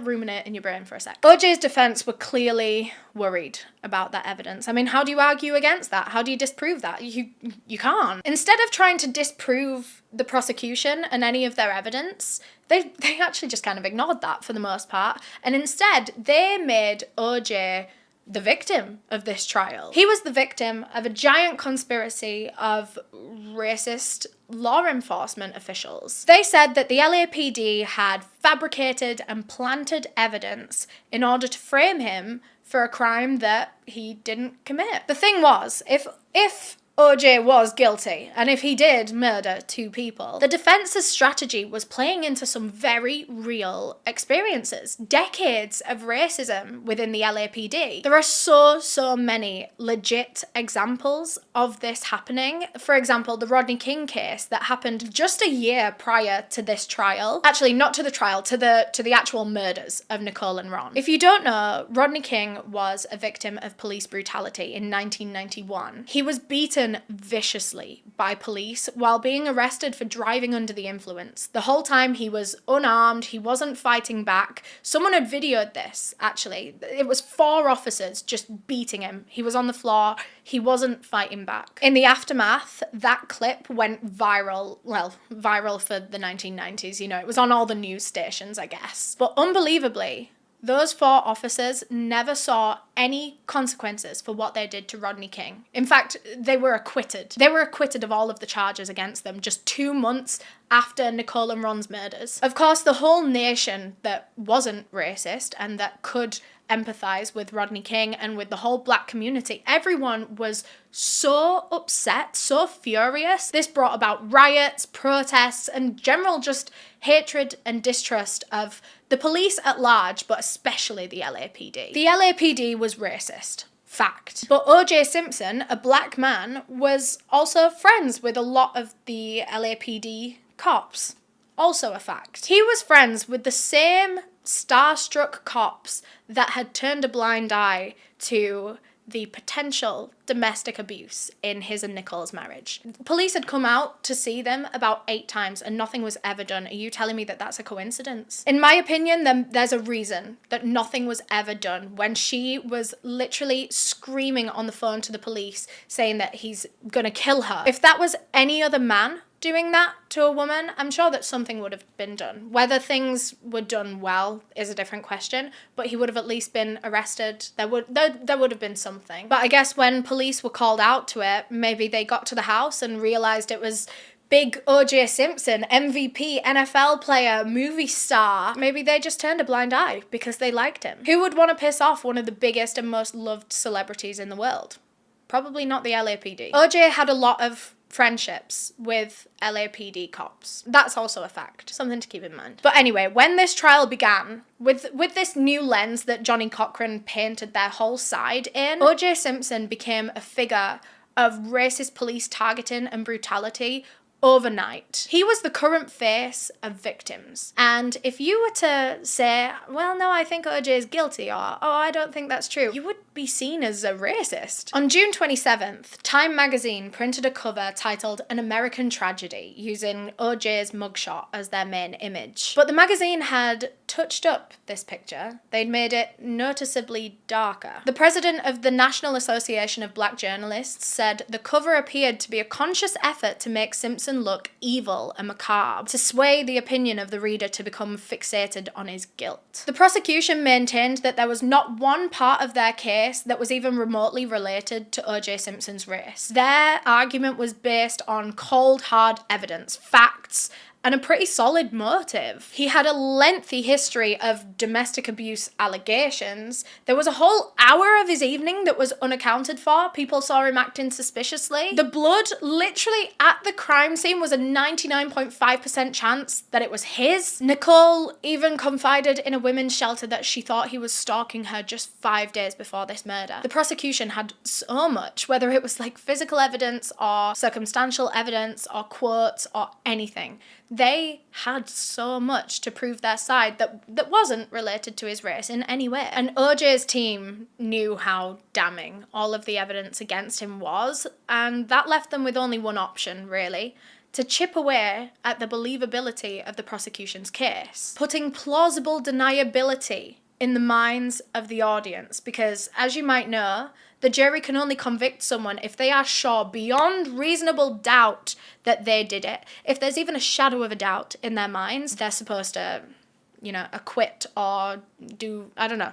ruminate in your brain for a sec. OJ's defense were clearly worried about that evidence. I mean, how do you argue against that? How do you disprove that? You can't. Instead of trying to disprove the prosecution and any of their evidence, they actually just kind of ignored that for the most part. And instead, they made OJ the victim of this trial. He was the victim of a giant conspiracy of racist law enforcement officials. They said that the LAPD had fabricated and planted evidence in order to frame him for a crime that he didn't commit. The thing was, if OJ was guilty, and if he did murder 2 people, the defense's strategy was playing into some very real experiences. Decades of racism within the LAPD. There are so many legit examples of this happening. For example, the Rodney King case that happened just a year prior to this trial. Actually, not to the trial, to the actual murders of Nicole and Ron. If you don't know, Rodney King was a victim of police brutality in 1991. He was beaten viciously by police while being arrested for driving under the influence. The whole time he was unarmed, he wasn't fighting back. Someone had videoed this, actually. It was 4 officers just beating him. He was on the floor, he wasn't fighting back. In the aftermath, that clip went viral, well, viral for the 1990s, you know, it was on all the news stations, I guess. But unbelievably, those 4 officers never saw any consequences for what they did to Rodney King. In fact, they were acquitted. They were acquitted of all of the charges against them just 2 months after Nicole and Ron's murders. Of course, the whole nation that wasn't racist and that could empathize with Rodney King and with the whole black community, everyone was so upset, so furious. This brought about riots, protests, and general just hatred and distrust of the police at large, but especially the LAPD. The LAPD was racist. Fact. But OJ Simpson, a black man, was also friends with a lot of the LAPD cops. Also a fact. He was friends with the same starstruck cops that had turned a blind eye to the potential domestic abuse in his and Nicole's marriage. Police had come out to see them about 8 times and nothing was ever done. Are you telling me that that's a coincidence? In my opinion, then there's a reason that nothing was ever done when she was literally screaming on the phone to the police saying that he's gonna kill her. If that was any other man doing that to a woman, I'm sure that something would have been done. Whether things were done well is a different question, but he would have at least been arrested. There would have been something. But I guess when police were called out to it, maybe they got to the house and realized it was big OJ Simpson, MVP, NFL player, movie star. Maybe they just turned a blind eye because they liked him. Who would want to piss off one of the biggest and most loved celebrities in the world? Probably not the LAPD. OJ had a lot of friendships with LAPD cops. That's also a fact. Something to keep in mind. But anyway, when this trial began, with this new lens that Johnny Cochran painted their whole side in, OJ Simpson became a figure of racist police targeting and brutality overnight. He was the current face of victims. And if you were to say, well, no, I think OJ is guilty, or, oh, I don't think that's true, you would be seen as a racist. On June 27th, Time magazine printed a cover titled An American Tragedy, using OJ's mugshot as their main image. But the magazine had touched up this picture. They'd made it noticeably darker. The president of the National Association of Black Journalists said the cover appeared to be a conscious effort to make Simpson look evil and macabre, to sway the opinion of the reader to become fixated on his guilt. The prosecution maintained that there was not one part of their case that was even remotely related to OJ Simpson's race. Their argument was based on cold, hard evidence, facts, and a pretty solid motive. He had a lengthy history of domestic abuse allegations. There was a whole hour of his evening that was unaccounted for. People saw him acting suspiciously. The blood literally at the crime scene was a 99.5% chance that it was his. Nicole even confided in a women's shelter that she thought he was stalking her just 5 days before this murder. The prosecution had so much, whether it was like physical evidence or circumstantial evidence or quotes or anything. They had so much to prove their side that wasn't related to his race in any way. And OJ's team knew how damning all of the evidence against him was, and that left them with only one option, really: to chip away at the believability of the prosecution's case, putting plausible deniability in the minds of the audience, because, as you might know, the jury can only convict someone if they are sure beyond reasonable doubt that they did it. If there's even a shadow of a doubt in their minds, they're supposed to acquit or I don't know.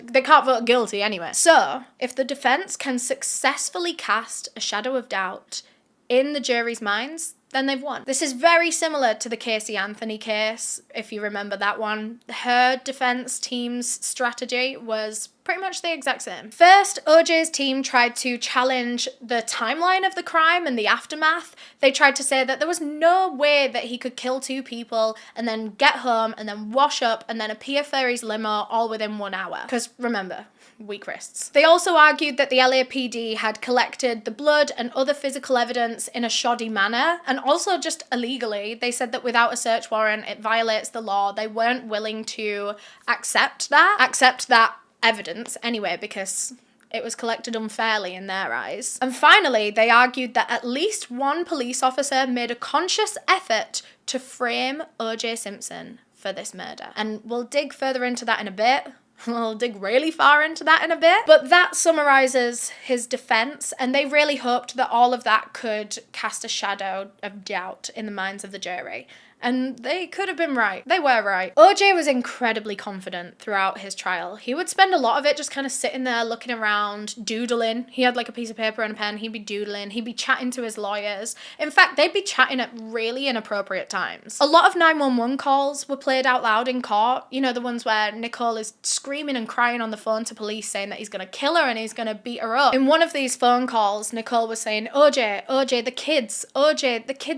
They can't vote guilty anyway. So, if the defense can successfully cast a shadow of doubt in the jury's minds, then they've won. This is very similar to the Casey Anthony case, if you remember that one. Her defense team's strategy was pretty much the exact same. First, OJ's team tried to challenge the timeline of the crime and the aftermath. They tried to say that there was no way that he could kill 2 people and then get home and then wash up and then appear for his limo all within 1 hour. Because remember, weak wrists. They also argued that the LAPD had collected the blood and other physical evidence in a shoddy manner, and also just illegally. They said that without a search warrant, it violates the law. They weren't willing to accept that evidence anyway, because it was collected unfairly in their eyes. And finally, they argued that at least one police officer made a conscious effort to frame OJ Simpson for this murder. And we'll dig further into that in a bit. We'll dig really far into that in a bit. But that summarizes his defense, and they really hoped that all of that could cast a shadow of doubt in the minds of the jury. And they could have been right. They were right. OJ was incredibly confident throughout his trial. He would spend a lot of it just kind of sitting there looking around, doodling. He had like a piece of paper and a pen. He'd be doodling. He'd be chatting to his lawyers. In fact, they'd be chatting at really inappropriate times. A lot of 911 calls were played out loud in court. You know, the ones where Nicole is screaming and crying on the phone to police saying that he's going to kill her and he's going to beat her up. In one of these phone calls, Nicole was saying, OJ, the kids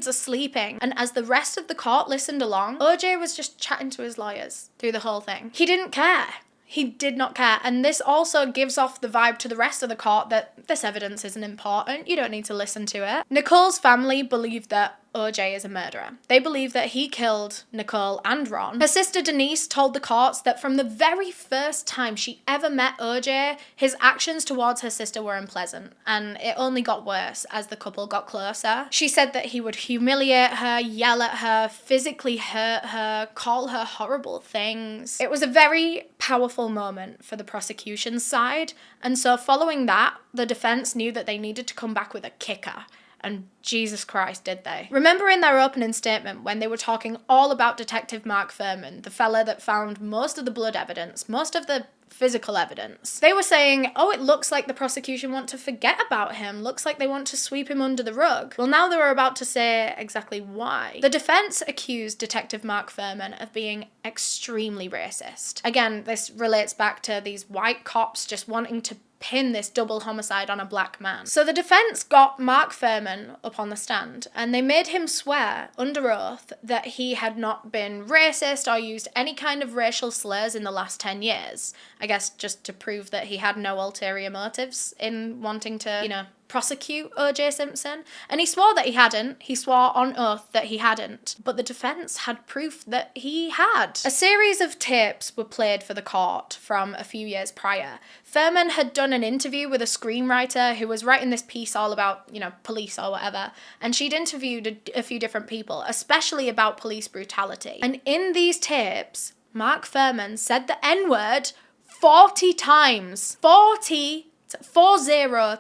are sleeping. And as the rest of the court listened along, OJ was just chatting to his lawyers through the whole thing. He didn't care. He did not care. And this also gives off the vibe to the rest of the court that this evidence isn't important. You don't need to listen to it. Nicole's family believed that OJ is a murderer. They believe that he killed Nicole and Ron. Her sister Denise told the courts that from the very first time she ever met OJ, his actions towards her sister were unpleasant, and it only got worse as the couple got closer. She said that he would humiliate her, yell at her, physically hurt her, call her horrible things. It was a very powerful moment for the prosecution's side, and so following that, the defense knew that they needed to come back with a kicker. And Jesus Christ, did they. Remember in their opening statement when they were talking all about Detective Mark Fuhrman, the fella that found most of the blood evidence, most of the physical evidence. They were saying, oh, it looks like the prosecution want to forget about him. Looks like they want to sweep him under the rug. Well, now they were about to say exactly why. The defense accused Detective Mark Fuhrman of being extremely racist. Again, this relates back to these white cops just wanting to pin this double homicide on a black man. So the defense got Mark Fuhrman up on the stand and they made him swear under oath that he had not been racist or used any kind of racial slurs in the last 10 years. I guess just to prove that he had no ulterior motives in wanting to, prosecute OJ Simpson. And he swore that he hadn't. He swore on oath that he hadn't. But the defense had proof that he had. A series of tapes were played for the court from a few years prior. Fuhrman had done an interview with a screenwriter who was writing this piece all about, police or whatever. And she'd interviewed a few different people, especially about police brutality. And in these tapes, Mark Fuhrman said the N-word 40 times. 40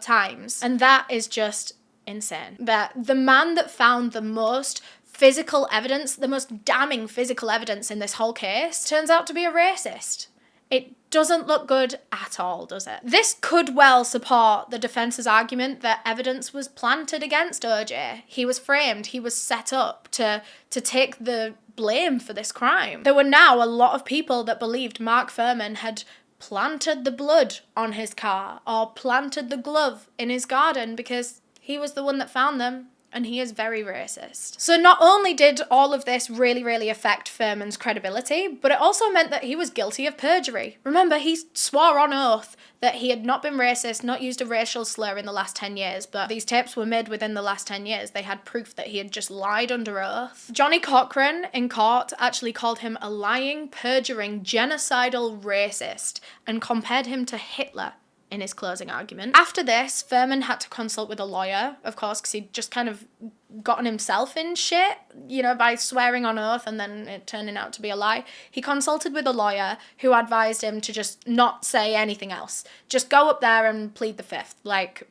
times. And that is just insane. That the man that found the most physical evidence, the most damning physical evidence in this whole case, turns out to be a racist. It doesn't look good at all, does it? This could well support the defense's argument that evidence was planted against OJ. He was framed, he was set up to take the blame for this crime. There were now a lot of people that believed Mark Fuhrman had planted the blood on his car or planted the glove in his garden because he was the one that found them, and he is very racist. So not only did all of this really, really affect Fuhrman's credibility, but it also meant that he was guilty of perjury. Remember, he swore on oath that he had not been racist, not used a racial slur in the last 10 years, but these tapes were made within the last 10 years. They had proof that he had just lied under oath. Johnny Cochran in court actually called him a lying, perjuring, genocidal racist and compared him to Hitler in his closing argument. After this, Fuhrman had to consult with a lawyer, of course, because he'd just kind of gotten himself in shit, you know, by swearing on oath and then it turning out to be a lie, he consulted with a lawyer who advised him to just not say anything else. Just go up there and plead the fifth. Like,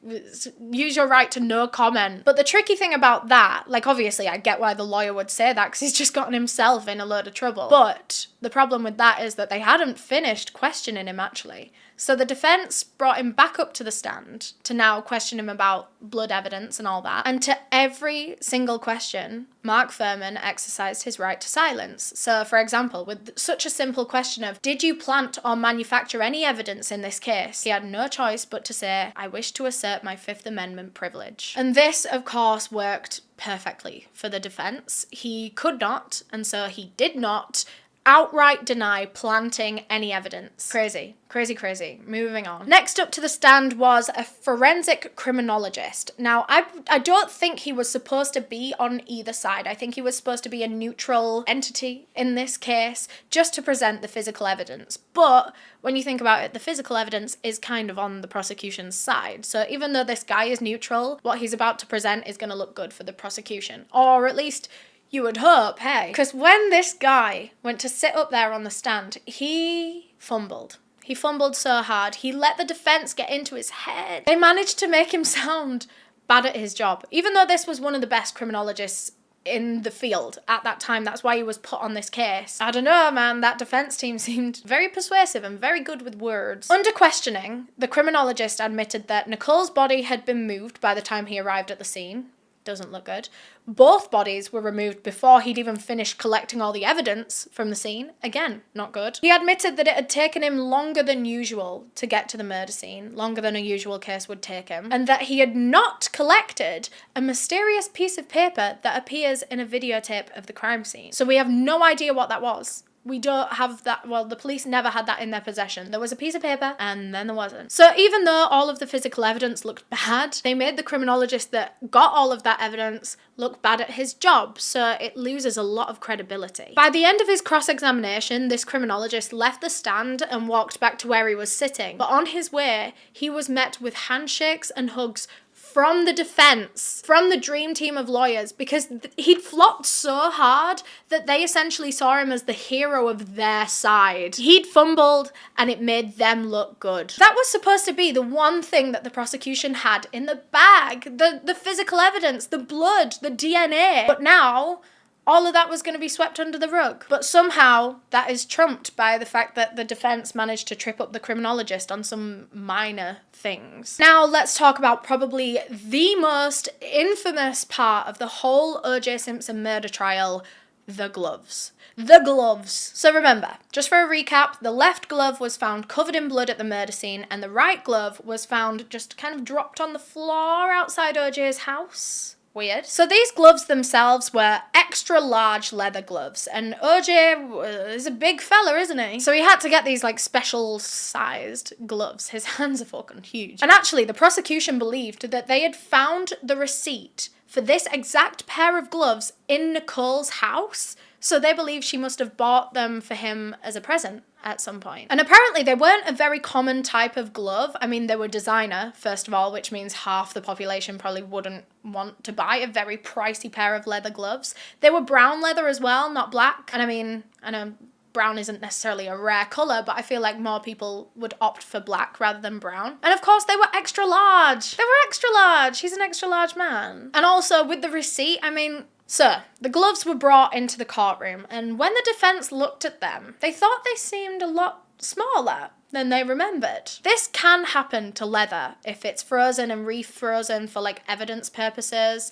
use your right to no comment. But the tricky thing about that, like, obviously I get why the lawyer would say that because he's just gotten himself in a load of trouble. But the problem with that is that they hadn't finished questioning him, actually. So the defense brought him back up to the stand to now question him about blood evidence and all that. And to every single question, Mark Fuhrman exercised his right to silence. So, for example, with such a simple question of, did you plant or manufacture any evidence in this case? He had no choice but to say, I wish to assert my Fifth Amendment privilege. And this, of course, worked perfectly for the defense. He could not, and so he did not, outright deny planting any evidence. Crazy. Crazy, crazy. Moving on. Next up to the stand was a forensic criminologist. Now, I don't think he was supposed to be on either side. I think he was supposed to be a neutral entity in this case, just to present the physical evidence. But when you think about it, the physical evidence is kind of on the prosecution's side. So even though this guy is neutral, what he's about to present is going to look good for the prosecution. Or at least you would hope, hey. Because when this guy went to sit up there on the stand, he fumbled. He fumbled so hard. He let the defense get into his head. They managed to make him sound bad at his job. Even though this was one of the best criminologists in the field at that time, that's why he was put on this case. I don't know, man, that defense team seemed very persuasive and very good with words. Under questioning, the criminologist admitted that Nicole's body had been moved by the time he arrived at the scene. Doesn't look good. Both bodies were removed before he'd even finished collecting all the evidence from the scene. Again, not good. He admitted that it had taken him longer than usual to get to the murder scene, longer than a usual case would take him, and that he had not collected a mysterious piece of paper that appears in a videotape of the crime scene. So we have no idea what that was. We don't have that, well, the police never had that in their possession. There was a piece of paper and then there wasn't. So even though all of the physical evidence looked bad, they made the criminologist that got all of that evidence look bad at his job, so it loses a lot of credibility. By the end of his cross-examination, this criminologist left the stand and walked back to where he was sitting. But on his way, he was met with handshakes and hugs from the defense, from the dream team of lawyers, because he'd flopped so hard that they essentially saw him as the hero of their side. He'd fumbled and it made them look good. That was supposed to be the one thing that the prosecution had in the bag, the physical evidence, the blood, the DNA. But now, all of that was going to be swept under the rug. But somehow that is trumped by the fact that the defense managed to trip up the criminologist on some minor things. Now let's talk about probably the most infamous part of the whole OJ Simpson murder trial, the gloves. The gloves. So remember, just for a recap, the left glove was found covered in blood at the murder scene and the right glove was found just kind of dropped on the floor outside OJ's house. Weird. So these gloves themselves were extra large leather gloves, and OJ is a big fella, isn't he? So he had to get these like special sized gloves. His hands are fucking huge. And actually the prosecution believed that they had found the receipt for this exact pair of gloves in Nicole's house. So they believe she must have bought them for him as a present at some point. And apparently they weren't a very common type of glove. I mean, they were designer, first of all, which means half the population probably wouldn't want to buy a very pricey pair of leather gloves. They were brown leather as well, not black. And I mean, I know brown isn't necessarily a rare colour, but I feel like more people would opt for black rather than brown. And of course, they were extra large. They were extra large. He's an extra large man. And also with the receipt, I mean, so, the gloves were brought into the courtroom, and when the defense looked at them, they thought they seemed a lot smaller than they remembered. This can happen to leather if it's frozen and refrozen for like evidence purposes,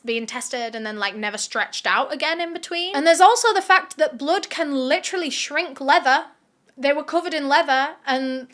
being tested and then like never stretched out again in between. And there's also the fact that blood can literally shrink leather. They were covered in leather and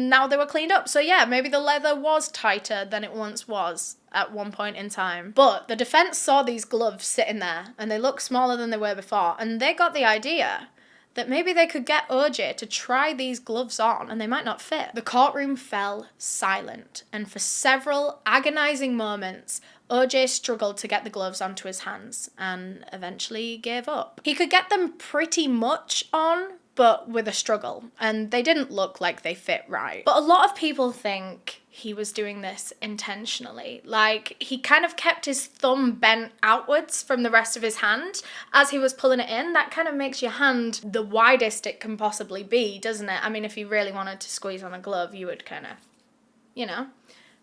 now they were cleaned up. So yeah, maybe the leather was tighter than it once was at one point in time. But the defense saw these gloves sitting there and they looked smaller than they were before, and they got the idea that maybe they could get OJ to try these gloves on and they might not fit. The courtroom fell silent, and for several agonizing moments, OJ struggled to get the gloves onto his hands and eventually gave up. He could get them pretty much on, but with a struggle, and they didn't look like they fit right. But a lot of people think he was doing this intentionally. Like, he kind of kept his thumb bent outwards from the rest of his hand as he was pulling it in. That kind of makes your hand the widest it can possibly be, doesn't it? I mean, if you really wanted to squeeze on a glove, you would kind of, you know,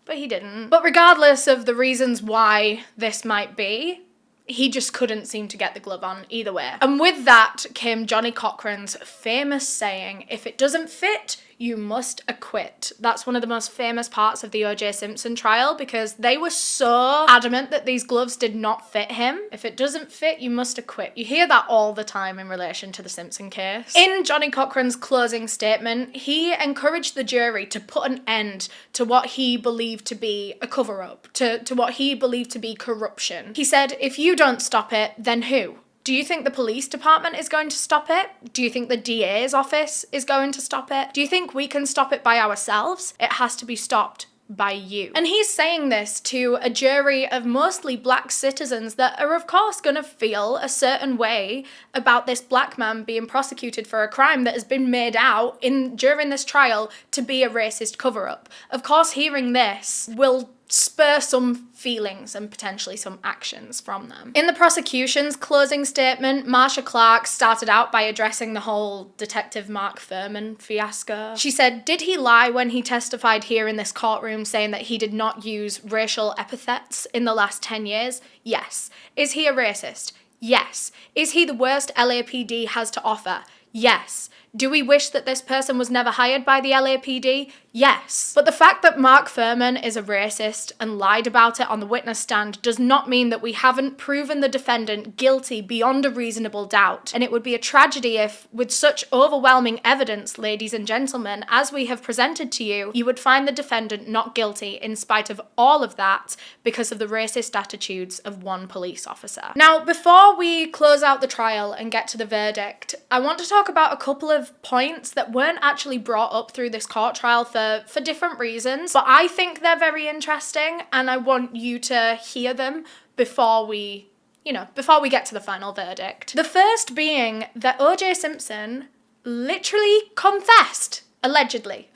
but he didn't. But regardless of the reasons why this might be, he just couldn't seem to get the glove on either way. And with that came Johnny Cochran's famous saying, "If it doesn't fit, you must acquit." That's one of the most famous parts of the OJ Simpson trial because they were so adamant that these gloves did not fit him. If it doesn't fit, you must acquit. You hear that all the time in relation to the Simpson case. In Johnny Cochran's closing statement, he encouraged the jury to put an end to what he believed to be a cover-up, to what he believed to be corruption. He said, "If you don't stop it, then who? Do you think the police department is going to stop it? Do you think the DA's office is going to stop it? Do you think we can stop it by ourselves? It has to be stopped by you." And he's saying this to a jury of mostly black citizens that are of course going to feel a certain way about this black man being prosecuted for a crime that has been made out during this trial to be a racist cover-up. Of course, hearing this will spur some feelings and potentially some actions from them. In the prosecution's closing statement, Marsha Clark started out by addressing the whole Detective Mark Fuhrman fiasco. She said, "Did he lie when he testified here in this courtroom saying that he did not use racial epithets in the last 10 years? Yes. Is he a racist? Yes. Is he the worst LAPD has to offer? Yes. Do we wish that this person was never hired by the LAPD? Yes. But the fact that Mark Fuhrman is a racist and lied about it on the witness stand does not mean that we haven't proven the defendant guilty beyond a reasonable doubt. And it would be a tragedy if, with such overwhelming evidence, ladies and gentlemen, as we have presented to you, you would find the defendant not guilty in spite of all of that because of the racist attitudes of one police officer." Now, before we close out the trial and get to the verdict, I want to talk about a couple of points that weren't actually brought up through this court trial for different reasons, but I think they're very interesting and I want you to hear them before we get to the final verdict. The first being that OJ Simpson literally confessed. Allegedly.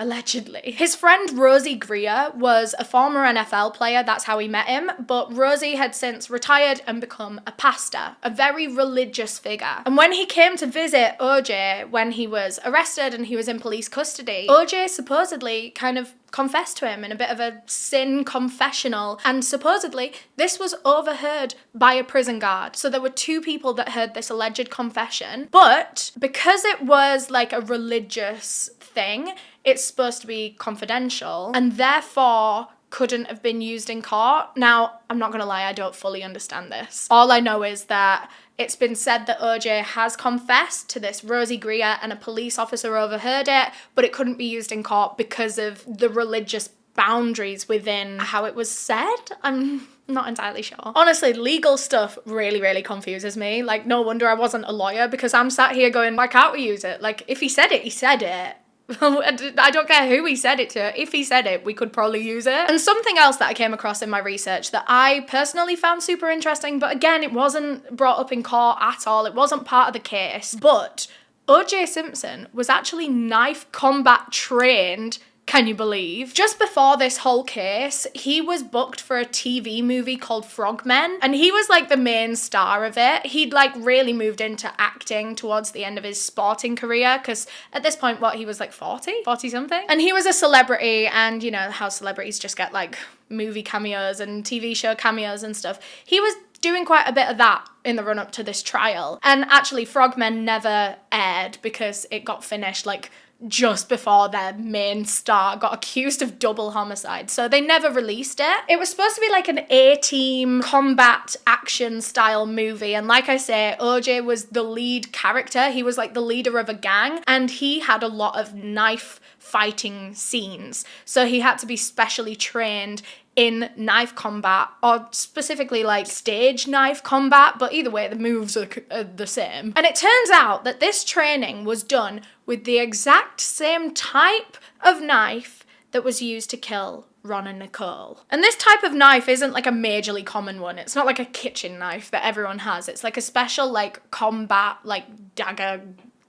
His friend Rosie Greer was a former NFL player, that's how he met him, but Rosie had since retired and become a pastor, a very religious figure. And when he came to visit OJ when he was arrested and he was in police custody, OJ supposedly kind of confessed to him in a bit of a sin confessional, and supposedly this was overheard by a prison guard. So there were two people that heard this alleged confession, but because it was like a religious thing, it's supposed to be confidential and therefore couldn't have been used in court. Now, I'm not gonna lie, I don't fully understand this. All I know is that it's been said that OJ has confessed to this Rosie Greer and a police officer overheard it, but it couldn't be used in court because of the religious boundaries within how it was said. I'm not entirely sure. Honestly, legal stuff really, really confuses me. Like, no wonder I wasn't a lawyer because I'm sat here going, why can't we use it? Like, if he said it, he said it. I don't care who he said it to. If he said it, we could probably use it. And something else that I came across in my research that I personally found super interesting, but again, it wasn't brought up in court at all. It wasn't part of the case. But OJ Simpson was actually knife combat trained. Can you believe? Just before this whole case, he was booked for a TV movie called Frogmen, and he was like the main star of it. He'd like really moved into acting towards the end of his sporting career, because at this point, he was like 40 something? And he was a celebrity, and you know how celebrities just get like movie cameos and TV show cameos and stuff. He was doing quite a bit of that in the run-up to this trial. And actually, Frogmen never aired because it got finished like just before their main star got accused of double homicide. So they never released it. It was supposed to be like an A-team combat action style movie. And like I say, OJ was the lead character. He was like the leader of a gang and he had a lot of knife fighting scenes. So he had to be specially trained in knife combat, or specifically like stage knife combat, but either way the moves are the same. And it turns out that this training was done with the exact same type of knife that was used to kill Ron and Nicole. And this type of knife isn't like a majorly common one. It's not like a kitchen knife that everyone has. It's like a special like combat like dagger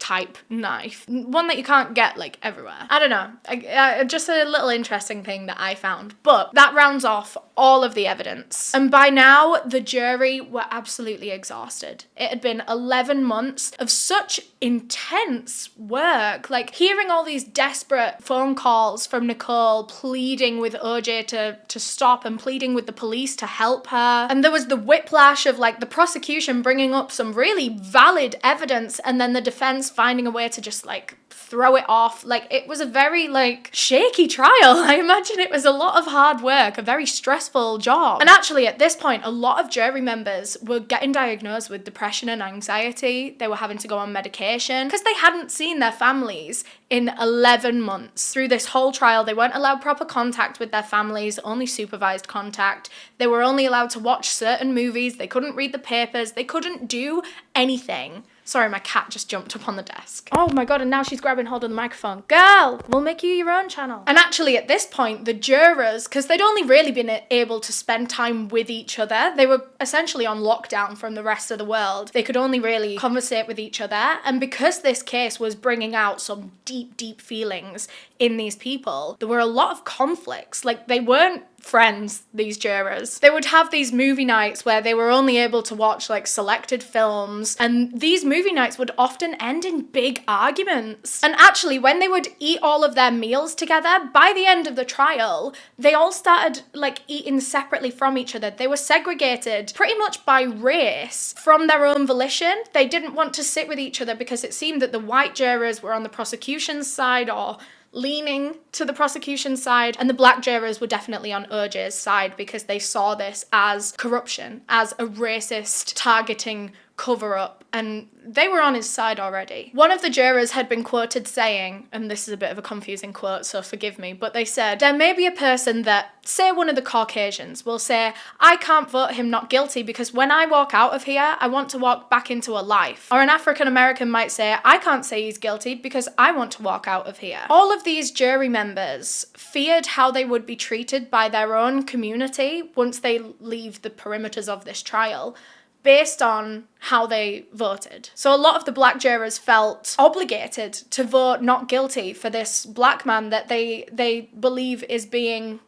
type knife. One that you can't get like everywhere. I don't know. Just a little interesting thing that I found. But that rounds off all of the evidence. And by now, the jury were absolutely exhausted. It had been 11 months of such intense work. Like hearing all these desperate phone calls from Nicole pleading with OJ to stop and pleading with the police to help her. And there was the whiplash of like the prosecution bringing up some really valid evidence and then the defense finding a way to just like throw it off. Like it was a very like shaky trial. I imagine it was a lot of hard work, a very stressful job. And actually at this point, a lot of jury members were getting diagnosed with depression and anxiety. They were having to go on medication because they hadn't seen their families in 11 months. Through this whole trial, they weren't allowed proper contact with their families, only supervised contact. They were only allowed to watch certain movies. They couldn't read the papers. They couldn't do anything. Sorry, my cat just jumped up on the desk. Oh my god, and now she's grabbing hold of the microphone. Girl, we'll make you your own channel. And actually at this point, the jurors, because they'd only really been able to spend time with each other, they were essentially on lockdown from the rest of the world. They could only really conversate with each other. And because this case was bringing out some deep, deep feelings in these people, there were a lot of conflicts. Like they weren't friends, these jurors. They would have these movie nights where they were only able to watch like selected films, and these movie nights would often end in big arguments. And actually, when they would eat all of their meals together, by the end of the trial, they all started like eating separately from each other. They were segregated pretty much by race from their own volition. They didn't want to sit with each other because it seemed that the white jurors were on the prosecution's side or leaning to the prosecution side, and the black jurors were definitely on OJ's side because they saw this as corruption, as a racist targeting cover-up, and they were on his side already. One of the jurors had been quoted saying, and this is a bit of a confusing quote, so forgive me, but they said, there may be a person that, say one of the Caucasians, will say, I can't vote him not guilty because when I walk out of here, I want to walk back into a life. Or an African American might say, I can't say he's guilty because I want to walk out of here. All of these jury members feared how they would be treated by their own community once they leave the perimeters of this trial, based on how they voted. So a lot of the black jurors felt obligated to vote not guilty for this black man that they believe is being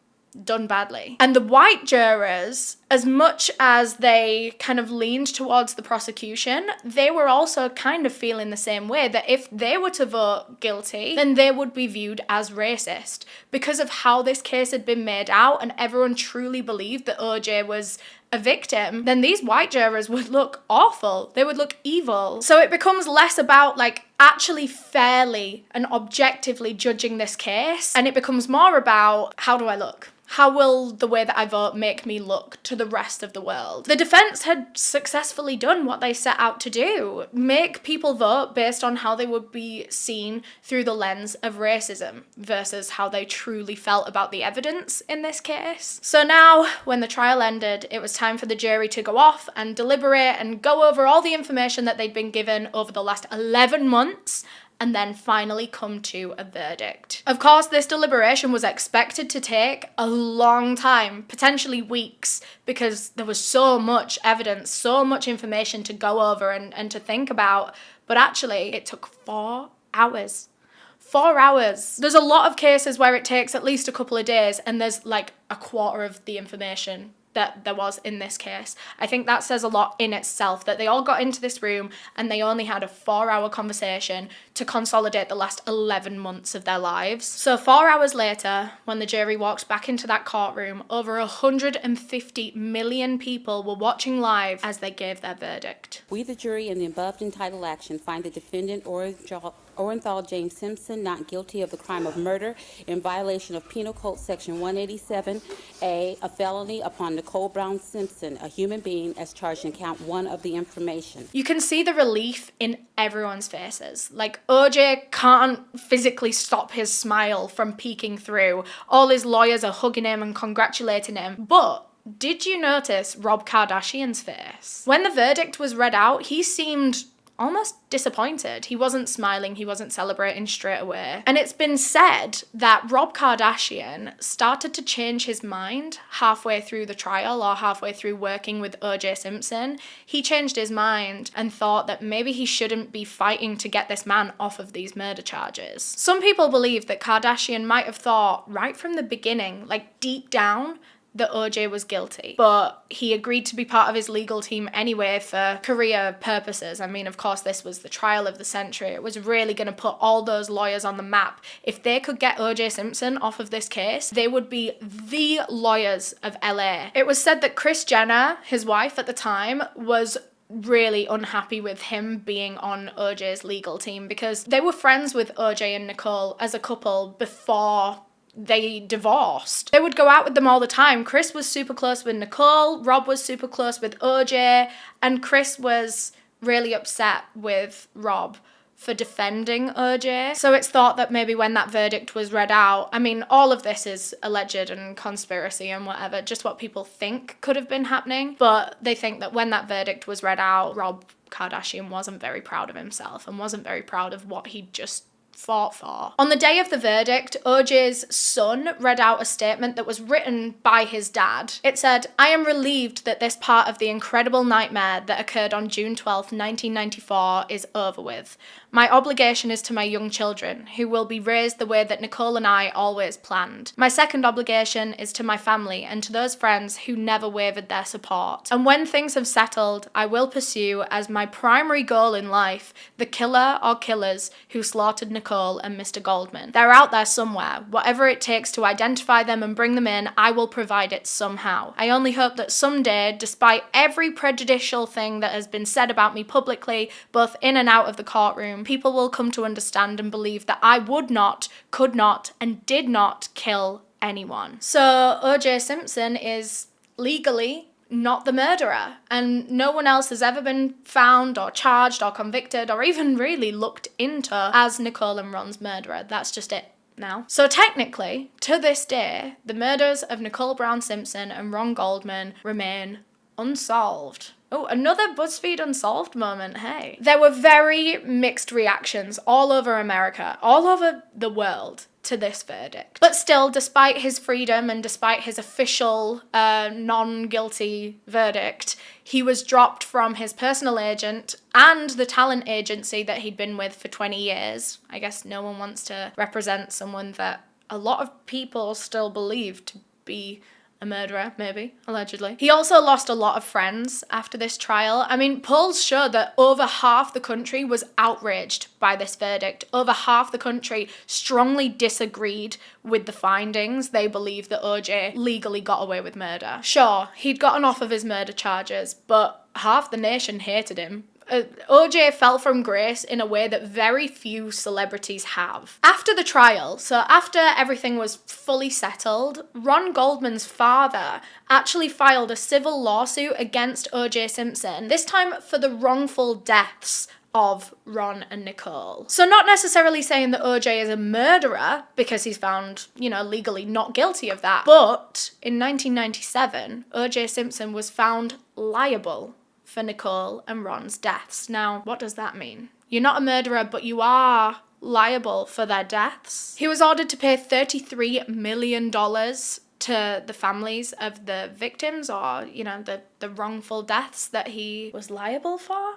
done badly. And the white jurors, as much as they kind of leaned towards the prosecution, they were also kind of feeling the same way, that if they were to vote guilty, then they would be viewed as racist because of how this case had been made out, and everyone truly believed that OJ was a victim. Then these white jurors would look awful. They would look evil. So it becomes less about like actually fairly and objectively judging this case, and it becomes more about, how do I look? How will the way that I vote make me look to the rest of the world? The defense had successfully done what they set out to do, make people vote based on how they would be seen through the lens of racism versus how they truly felt about the evidence in this case. So now, when the trial ended, it was time for the jury to go off and deliberate and go over all the information that they'd been given over the last 11 months, and then finally come to a verdict. Of course, this deliberation was expected to take a long time, potentially weeks, because there was so much evidence, so much information to go over and to think about, but actually it took 4 hours. 4 hours. There's a lot of cases where it takes at least a couple of days, and there's like a quarter of the information that there was in this case. I think that says a lot in itself, that they all got into this room and they only had a 4-hour conversation to consolidate the last 11 months of their lives. So 4 hours later, when the jury walked back into that courtroom, over 150 million people were watching live as they gave their verdict. We, the jury, in the above entitled action, find the defendant Orenthal James Simpson not guilty of the crime of murder in violation of Penal Code Section 187A, a felony upon Nicole Brown Simpson, a human being, as charged in count 1 of the information. You can see the relief in everyone's faces. Like, OJ can't physically stop his smile from peeking through. All his lawyers are hugging him and congratulating him. But did you notice Rob Kardashian's face? When the verdict was read out, he seemed almost disappointed. He wasn't smiling, he wasn't celebrating straight away. And it's been said that Rob Kardashian started to change his mind halfway through the trial or halfway through working with OJ Simpson. He changed his mind and thought that maybe he shouldn't be fighting to get this man off of these murder charges. Some people believe that Kardashian might have thought right from the beginning, like deep down, that OJ was guilty, but he agreed to be part of his legal team anyway for career purposes. I mean, of course, this was the trial of the century. It was really going to put all those lawyers on the map. If they could get OJ Simpson off of this case, they would be the lawyers of LA. It was said that Kris Jenner, his wife at the time, was really unhappy with him being on OJ's legal team because they were friends with OJ and Nicole as a couple before they divorced. They would go out with them all the time. Kris was super close with Nicole, Rob was super close with OJ, and Kris was really upset with Rob for defending OJ. So it's thought that maybe when that verdict was read out, I mean, all of this is alleged and conspiracy and whatever, just what people think could have been happening, but they think that when that verdict was read out, Rob Kardashian wasn't very proud of himself and wasn't very proud of what he'd just fought for. On the day of the verdict, OJ's son read out a statement that was written by his dad. It said, "I am relieved that this part of the incredible nightmare that occurred on June 12th, 1994 is over with. My obligation is to my young children, who will be raised the way that Nicole and I always planned. My second obligation is to my family and to those friends who never wavered their support. And when things have settled, I will pursue as my primary goal in life the killer or killers who slaughtered Nicole and Mr. Goldman. They're out there somewhere. Whatever it takes to identify them and bring them in, I will provide it somehow. I only hope that someday, despite every prejudicial thing that has been said about me publicly, both in and out of the courtroom, people will come to understand and believe that I would not, could not, and did not kill anyone." So OJ Simpson is legally not the murderer, and no one else has ever been found or charged or convicted or even really looked into as Nicole and Ron's murderer. That's just it now. So technically, to this day, the murders of Nicole Brown Simpson and Ron Goldman remain unsolved. Oh, another BuzzFeed Unsolved moment, hey. There were very mixed reactions all over America, all over the world, to this verdict. But still, despite his freedom and despite his official non-guilty verdict, he was dropped from his personal agent and the talent agency that he'd been with for 20 years. I guess no one wants to represent someone that a lot of people still believe to be a murderer, maybe, allegedly. He also lost a lot of friends after this trial. I mean, polls show that over half the country was outraged by this verdict. Over half the country strongly disagreed with the findings. They believe that OJ legally got away with murder. Sure, he'd gotten off of his murder charges, but half the nation hated him. OJ fell from grace in a way that very few celebrities have. After the trial, so after everything was fully settled, Ron Goldman's father actually filed a civil lawsuit against OJ Simpson, this time for the wrongful deaths of Ron and Nicole. So not necessarily saying that OJ is a murderer because he's found, legally not guilty of that, but in 1997, OJ Simpson was found liable for Nicole and Ron's deaths. Now, what does that mean? You're not a murderer, but you are liable for their deaths. He was ordered to pay $33 million to the families of the victims, or, the wrongful deaths that he was liable for.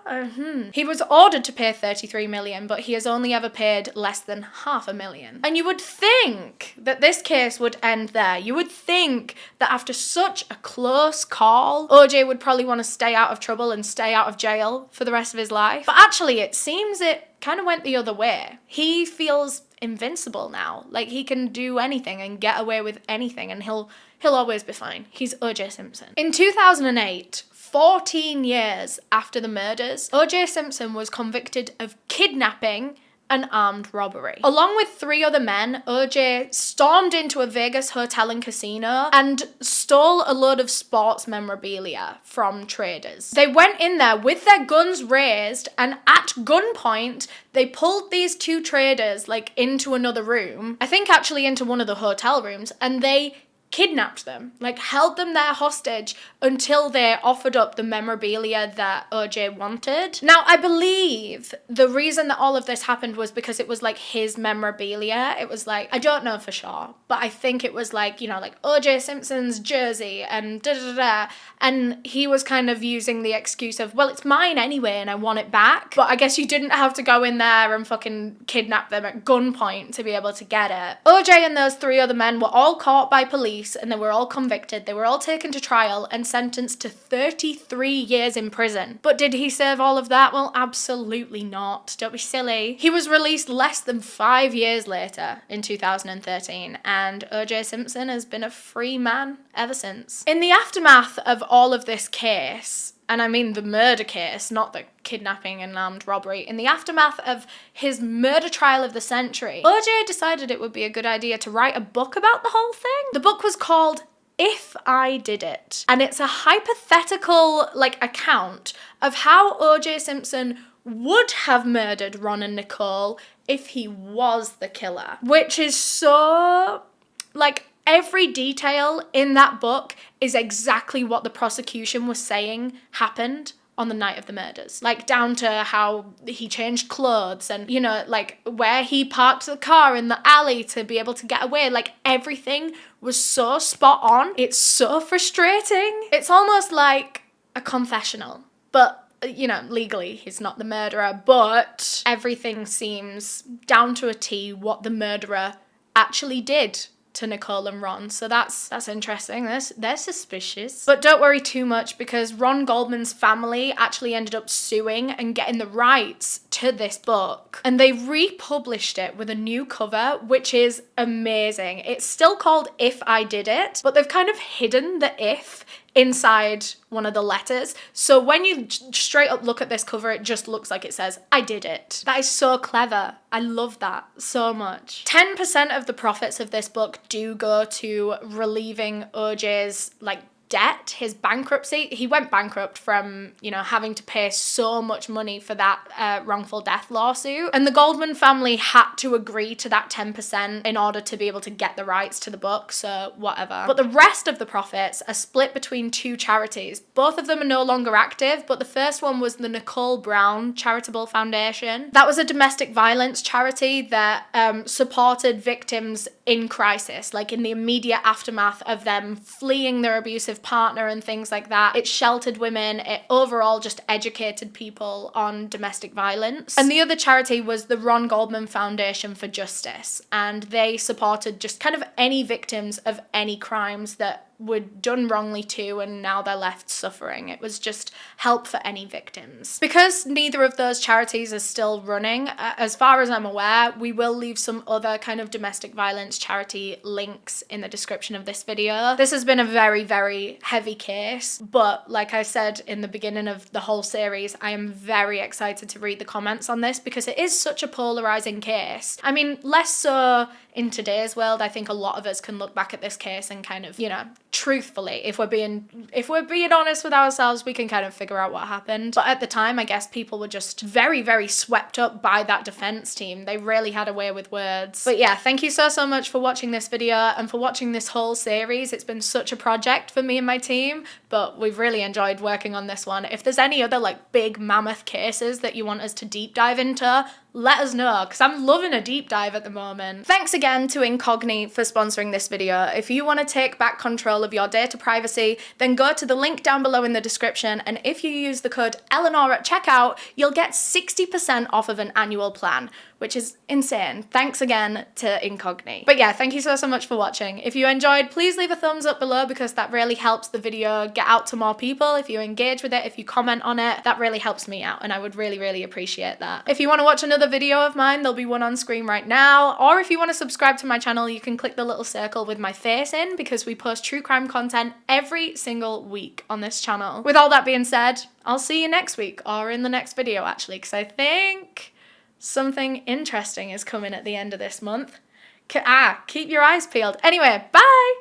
He was ordered to pay $33 million, but he has only ever paid less than $500,000. And you would think that this case would end there. You would think that after such a close call, OJ would probably want to stay out of trouble and stay out of jail for the rest of his life. But actually, it seems it kind of went the other way. He feels invincible now. Like, he can do anything and get away with anything, and he'll always be fine. He's OJ Simpson. In 2008, 14 years after the murders, OJ Simpson was convicted of kidnapping and armed robbery. Along with 3 other men, OJ stormed into a Vegas hotel and casino and stole a load of sports memorabilia from traders. They went in there with their guns raised, and at gunpoint, they pulled these 2 traders into another room, I think actually into one of the hotel rooms, and they kidnapped them, like held them there hostage until they offered up the memorabilia that OJ wanted. Now, I believe the reason that all of this happened was because it was like his memorabilia. It was like, I don't know for sure, but I think it was like, you know, like OJ Simpson's jersey and da-da-da-da. And he was kind of using the excuse of, well, it's mine anyway and I want it back. But I guess you didn't have to go in there and fucking kidnap them at gunpoint to be able to get it. OJ and those 3 other men were all caught by police and they were all convicted. They were all taken to trial and sentenced to 33 years in prison. But did he serve all of that? Well, absolutely not. Don't be silly. He was released less than 5 years later in 2013, and OJ Simpson has been a free man ever since. In the aftermath of all of this case, and I mean the murder case, not the kidnapping and armed robbery, in the aftermath of his murder trial of the century, OJ decided it would be a good idea to write a book about the whole thing. The book was called If I Did It, and it's a hypothetical account of how OJ Simpson would have murdered Ron and Nicole if he was the killer, which is so every detail in that book is exactly what the prosecution was saying happened on the night of the murders. Like, down to how he changed clothes and, you know, like, where he parked the car in the alley to be able to get away. Like, everything was so spot on. It's so frustrating. It's almost like a confessional. But, you know, legally, he's not the murderer. But everything seems down to a T what the murderer actually did to Nicole and Ron. So that's interesting. They're suspicious. But don't worry too much, because Ron Goldman's family actually ended up suing and getting the rights to this book. And they republished it with a new cover, which is amazing. It's still called If I Did It, but they've kind of hidden the if inside one of the letters. So when you straight up look at this cover, it just looks like it says, I did it. That is so clever. I love that so much. 10% of the profits of this book do go to relieving OJ's debt, his bankruptcy. He went bankrupt from, you know, having to pay so much money for that wrongful death lawsuit. And the Goldman family had to agree to that 10% in order to be able to get the rights to the book, so whatever. But the rest of the profits are split between 2 charities. Both of them are no longer active, but the first one was the Nicole Brown Charitable Foundation. That was a domestic violence charity that supported victims in crisis, like in the immediate aftermath of them fleeing their abusive partner and things like that. It sheltered women. It overall just educated people on domestic violence. And the other charity was the Ron Goldman Foundation for Justice, and they supported just kind of any victims of any crimes that were done wrongly to, and now they're left suffering. It was just help for any victims. Because neither of those charities is still running, as far as I'm aware, we will leave some other kind of domestic violence charity links in the description of this video. This has been a very, very heavy case, but like I said in the beginning of the whole series, I am very excited to read the comments on this because it is such a polarizing case. I mean, less so in today's world. I think a lot of us can look back at this case and kind of, you know, truthfully, if we're being honest with ourselves, we can kind of figure out what happened. But at the time, I guess people were just very, very swept up by that defense team. They really had a way with words. But yeah, thank you so much for watching this video and for watching this whole series. It's been such a project for me and my team, but we've really enjoyed working on this one. If there's any other big mammoth cases that you want us to deep dive into, let us know, because I'm loving a deep dive at the moment. Thanks again to Incogni for sponsoring this video. If you want to take back control of your data privacy, then go to the link down below in the description, and if you use the code Eleanor at checkout, you'll get 60% off of an annual plan, which is insane. Thanks again to Incogni. But yeah, thank you so much for watching. If you enjoyed, please leave a thumbs up below, because that really helps the video get out to more people. If you engage with it, if you comment on it, that really helps me out, and I would really, really appreciate that. If you want to watch another video of mine, there'll be one on screen right now, or if you want to subscribe to my channel, you can click the little circle with my face in, because we post true crime content every single week on this channel. With all that being said, I'll see you next week, or in the next video actually, because I think something interesting is coming at the end of this month. Keep your eyes peeled. Anyway, bye!